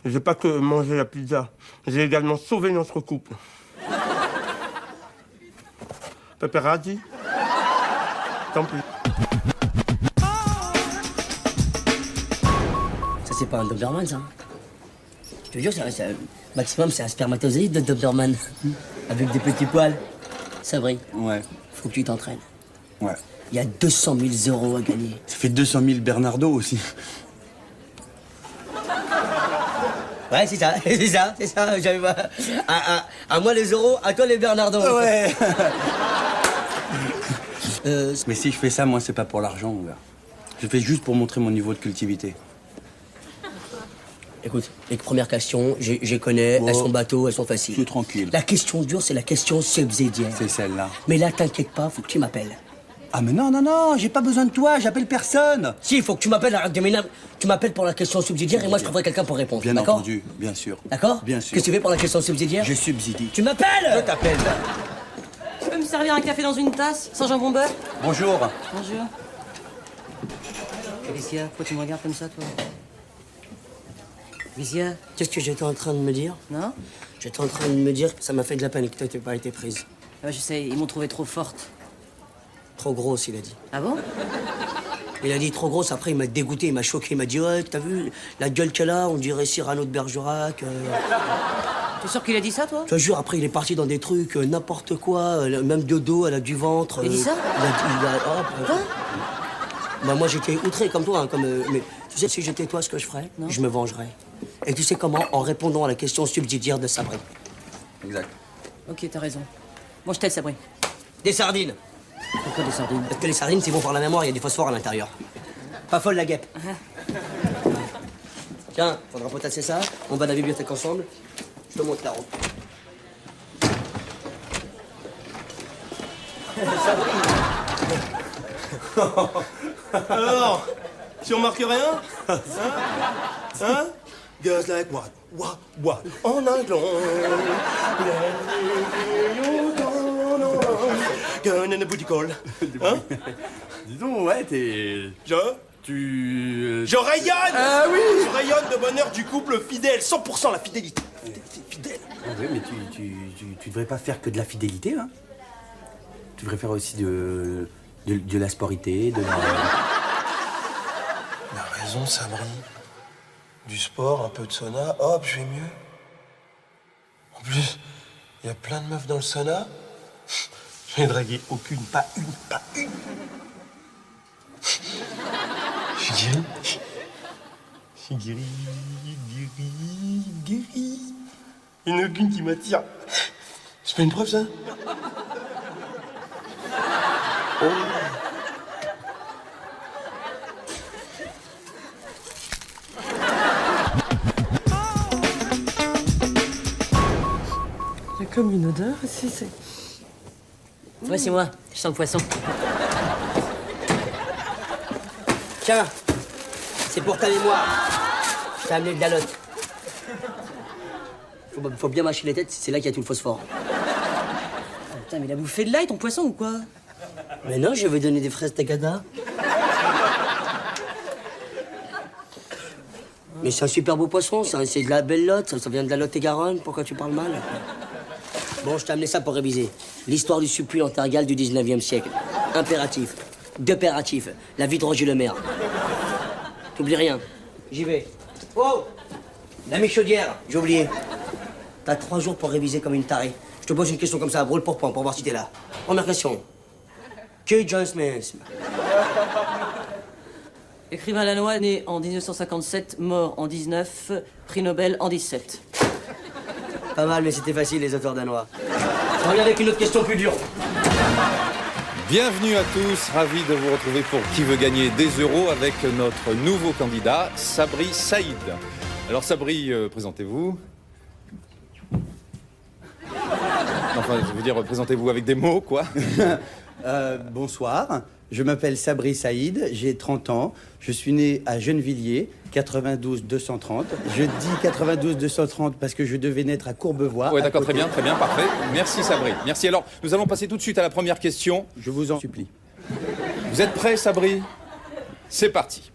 j'ai pas que mangé la pizza. J'ai également sauvé notre couple. Pepperati? Tant pis. Ça, c'est pas un Doberman, ça. Je te jure, maximum, c'est un spermatozoïde de Doberman. Avec des petits poils. Sabri. Ouais. Faut que tu t'entraînes. Ouais. Il y a 200 000 € à gagner. Ça fait 200 000 Bernardo aussi. Ouais, c'est ça, j'avais pas... À moi les euros, à toi les Bernardo. Ouais. Mais si je fais ça, moi, c'est pas pour l'argent, mon gars. Je fais juste pour montrer mon niveau de cultivité. Écoute, les premières questions, je connais, elles sont bateaux, elles sont faciles. C'est tranquille. La question dure, c'est la question subsidiaire. C'est celle-là. Mais là, t'inquiète pas, faut que tu m'appelles. Ah mais non, j'ai pas besoin de toi, j'appelle personne. Si, il faut que tu m'appelles, arrête de m'énerver. Tu m'appelles pour la question subsidiaire et moi je trouverai quelqu'un pour répondre. Bien d'accord? entendu, bien sûr. D'accord? Bien sûr. Qu'est-ce que tu fais pour la question subsidiaire? Je subsidie. Tu m'appelles? Je t'appelle. Tu peux me servir un café dans une tasse, sans jambon beurre? Bonjour. Bonjour. Alicia, pourquoi tu me regardes comme ça, toi? Alicia? Qu'est-ce que j'étais en train de me dire? Non? J'étais en train de me dire que ça m'a fait de la peine que tu n'aies pas été prise. Ah, je sais, ils m'ont trouvée trop forte. Trop grosse, il a dit. Ah bon? Il a dit trop grosse, après il m'a dégoûté, il m'a choqué, il m'a dit ouais, t'as vu la gueule qu'elle a, on dirait Cyrano de Bergerac. T'es sûr qu'il a dit ça, toi? Je te jure, après il est parti dans des trucs, n'importe quoi, même de dos, elle a du ventre. Il a dit ça? Bah moi j'étais outré comme toi, hein, mais tu sais, si j'étais toi, ce que je ferais, je me vengerais. Et tu sais comment? En répondant à la question subsidiaire de Sabri. Exact. Ok, t'as raison. Moi, je t'aide, Sabri. Des sardines. Pourquoi des sardines? Parce que les sardines, c'est bon pour la mémoire, il y a du phosphore à l'intérieur. Pas folle la guêpe. Tiens, faudra potasser ça, on va à la bibliothèque ensemble. Je te montre la route. Alors, tu remarques rien? Hein? Goes like what? En anglais. Gun in the booty call. Hein? Dis donc, ouais, t'es... Je rayonne! Ah oui! Je rayonne de bonheur du couple fidèle, 100% la fidélité. Fidèle. Oui, mais tu devrais pas faire que de la fidélité, hein? Tu devrais faire aussi de la sporité, de la... Il a raison, Sabri. Du sport, un peu de sauna, hop, je vais mieux. En plus, Il y a plein de meufs dans le sauna. Je n'ai dragué aucune, pas une, pas une. Je suis guéri. Je suis guéri. Il n'y en a aucune qui m'attire. C'est pas une preuve, ça? Oh. Il y a comme une odeur ici, c'est... Ouais, c'est moi. Je sens le poisson. Tiens, c'est pour ta mémoire. Je t'ai amené de la lotte. Faut bien mâcher les têtes, c'est là qu'il y a tout le phosphore. Putain, mais il a bouffé de l'ail, ton poisson, ou quoi? Mais non, je vais donner des fraises tagada. Mais c'est un super beau poisson, c'est de la belle lotte, ça vient de la Lot-et-Garonne, pourquoi tu parles mal? Bon, je t'ai amené ça pour réviser. L'histoire du supplé en Targal du 19e siècle. Impératif. Dépératif. La vie de Roger Le Maire. T'oublies rien. J'y vais. Oh! La Michaudière, j'ai oublié. T'as 3 jours pour réviser comme une tarée. Je te pose une question comme ça, brûle pour point, pour voir si t'es là. Première question. Qui est John Smith? Écrivain danois, né en 1957, mort en 19, prix Nobel en 17. Pas mal, mais c'était facile, les auteurs danois. Je reviens avec une autre question plus dure. Bienvenue à tous, ravi de vous retrouver pour Qui veut gagner des euros avec notre nouveau candidat, Sabri Saïd. Alors Sabri, présentez-vous. Enfin, je veux dire, présentez-vous avec des mots, quoi. Bonsoir, je m'appelle Sabri Saïd, j'ai 30 ans, je suis né à Gennevilliers, 92-230. Je dis 92-230 parce que je devais naître à Courbevoie. Oui, d'accord, très bien, parfait. Merci Sabri, merci. Alors, nous allons passer tout de suite à la première question. Je vous en supplie. Vous êtes prêts, Sabri? C'est parti.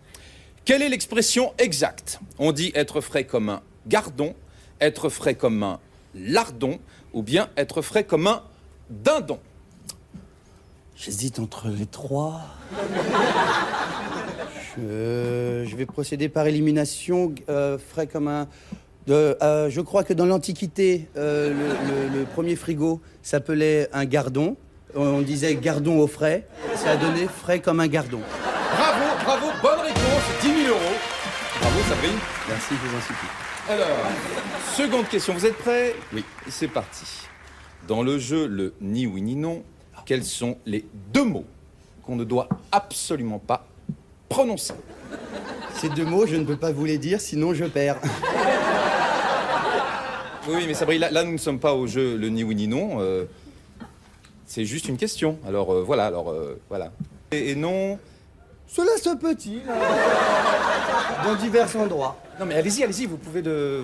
Quelle est l'expression exacte? On dit être frais comme un gardon, être frais comme un lardon, ou bien être frais comme un dindon? J'hésite entre les trois. Je vais procéder par élimination, frais comme un... je crois que dans l'Antiquité, le premier frigo s'appelait un gardon. On disait gardon au frais. Ça a donné frais comme un gardon. Bravo, bonne réponse, 10 000 euros. Bravo, Sabri. Merci, je vous en supplie. Alors, seconde question, vous êtes prêts? Oui. C'est parti. Dans le jeu Le Ni oui ni non, quels sont les 2 mots qu'on ne doit absolument pas prononcer? Ces 2 mots, je ne peux pas vous les dire, sinon je perds. Oui, mais Sabri, là nous ne sommes pas au jeu Le Ni oui ni non. C'est juste une question. Alors voilà. Et non... Cela se petit, là. Dans divers endroits. Non mais allez-y, vous pouvez les...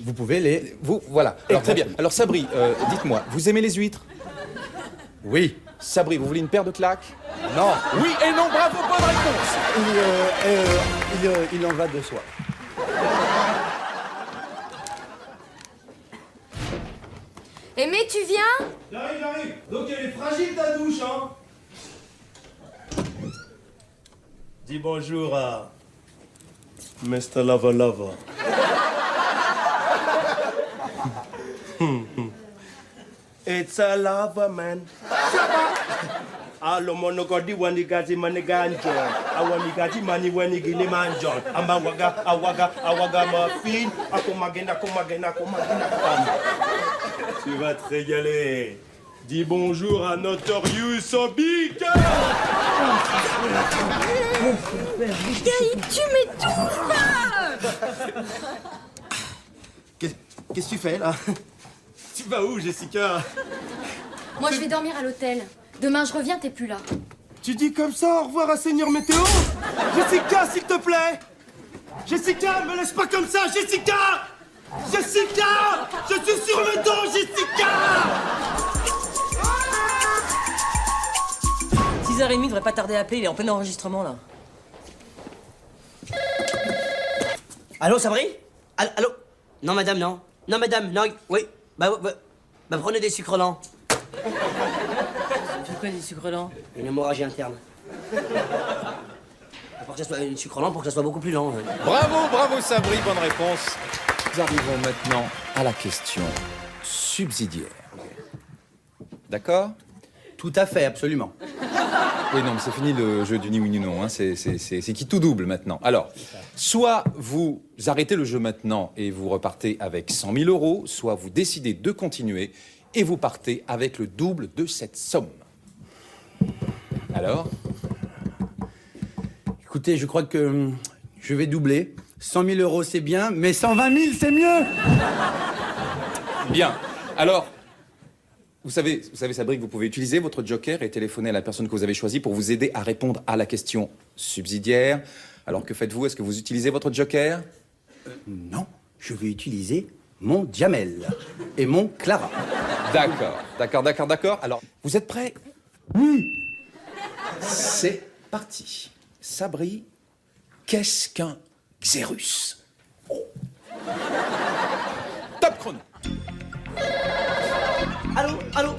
Vous pouvez les... Voilà. Alors très bien. Alors Sabri, dites-moi, vous aimez les huîtres? Oui. Sabri, vous voulez une paire de claques? Non. Oui et non, bravo, bonne réponse. Il en va de soi. Aimé, tu viens? J'arrive. Donc elle est fragile ta douche, hein? Dis bonjour à Mr. Lava Lava. It's a lava man. Alo monogodi wanigati maniganjo. Awamigati mani wenigili manjo. Awaga muffin. Akomagena. Tu vas te régaler. Dis bonjour à Notorious Obik. Gaïd, tu m'étouffes! Qu'est-ce que tu fais là? Tu vas où, Jessica? Moi, je vais dormir à l'hôtel. Demain, je reviens, t'es plus là. Tu dis comme ça au revoir à Seigneur Météo? Jessica, s'il te plaît! Jessica, me laisse pas comme ça, Jessica! Jessica! Je suis sur le dos, Jessica! 6h30, devrait pas tarder à appeler, il est en plein enregistrement là. Allô, Sabri? Allô? Non, madame, non. Non, madame, non. Oui. Bah, prenez des sucres lents. Tu fais quoi, des sucres lents? Une hémorragie interne. Pour que ça soit une sucre lent, pour que ça soit beaucoup plus lent. Bravo Sabri, bonne réponse. nous arrivons maintenant à la question subsidiaire. D'accord? Tout à fait, absolument. Oui, non, mais c'est fini le jeu du ni oui ni non. Hein. C'est qui tout double maintenant. Alors, soit vous arrêtez le jeu maintenant et vous repartez avec 100 000 euros, soit vous décidez de continuer et vous partez avec le double de cette somme. Alors? Écoutez, je crois que je vais doubler. 100 000 euros, c'est bien, mais 120 000, c'est mieux. Bien. Alors, vous savez, Sabri, que vous pouvez utiliser votre joker et téléphoner à la personne que vous avez choisie pour vous aider à répondre à la question subsidiaire. Alors, que faites-vous? Est-ce que vous utilisez votre joker? Non, je vais utiliser mon Jamel et mon Clara. D'accord. Alors, vous êtes prêts? Oui. C'est parti. Sabri, qu'est-ce qu'un Xérus? Top chrono. Allô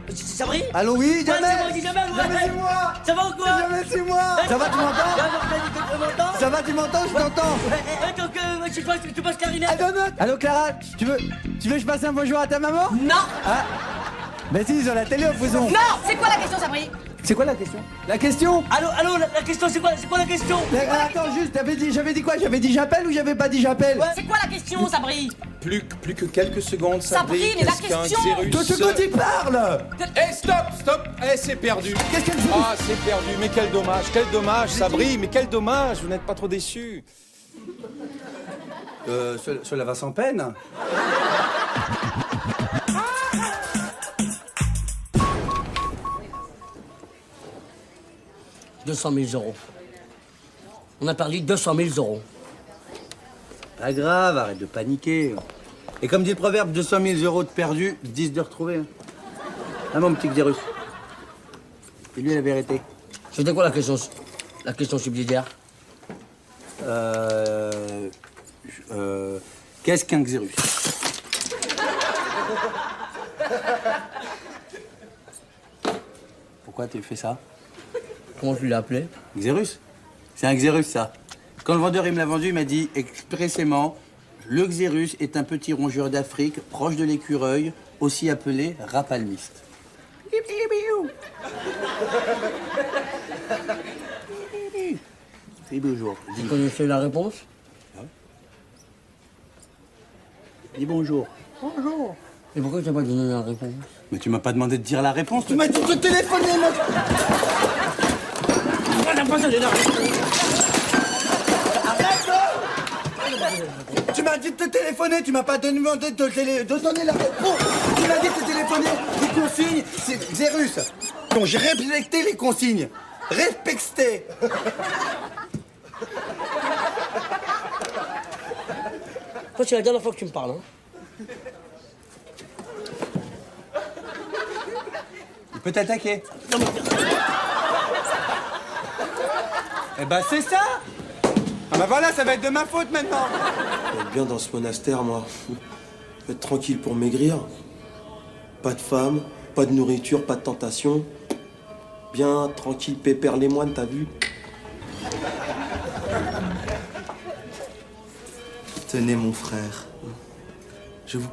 C'est Sabri? Allô, oui, Jamel. Ouais, c'est moi. Jamel, c'est moi. Ça va ou quoi? Jamel, c'est moi. Ça va, tu m'entends? Ça va, tu m'entends? Je t'entends. Donc, je sais pas, tu passes clarinette? Allô, Clara, tu veux que je passe un bonjour à ta maman? Non. Ah. Ben si, sur la télé, au faisons. Non. C'est quoi la question, Sabri? C'est quoi la question? La question? Allô, la question, c'est quoi la question? Attends, juste, j'avais dit quoi? J'avais dit j'appelle ou j'avais pas dit j'appelle? C'est quoi la question, Sabri? Plus que quelques secondes, Sabri. Sabri, mais la qu'est-ce qu'un question! Xérus? 2 secondes, il parle! Eh, stop! Eh, c'est perdu. Qu'est-ce qu'elle fait? Ah, c'est perdu, mais quel dommage, Sabri, mais quel dommage, vous n'êtes pas trop déçu. Cela va sans peine. 200 000 euros. On a perdu 200 000 euros. Pas grave, arrête de paniquer. Et comme dit le proverbe, 200 000 euros de perdu, 10 de retrouvés. Ah mon petit Xérus. C'est lui la vérité. C'était quoi la question subsidiaire? Qu'est-ce qu'un Xérus? Pourquoi tu fais ça? Comment tu l'as appelé? Xérus. C'est un Xérus, ça. Quand le vendeur il me l'a vendu, il m'a dit expressément le Xérus est un petit rongeur d'Afrique proche de l'écureuil, aussi appelé rapalmiste. C'est bonjour. Tu connaissais la réponse? Dis bonjour. Bonjour. Et pourquoi tu n'as pas donné la réponse? Mais tu m'as pas demandé de dire la réponse, tu m'as dit de téléphoner, moi. Tu m'as dit de te téléphoner, tu m'as pas demandé de donner la réponse. Tu m'as dit de te téléphoner. Les consignes, c'est Xérus. Donc j'ai respecté les consignes. Respecté. Toi, c'est la dernière fois que tu me parles, hein? Il peut t'attaquer. Eh ben c'est ça. Ah bah voilà, ça va être de ma faute maintenant. Je vais être bien dans ce monastère, moi. Je vais être tranquille pour maigrir. Pas de femme, pas de nourriture, pas de tentation. Bien tranquille, pépère les moines, t'as vu? Tenez, mon frère. Je vous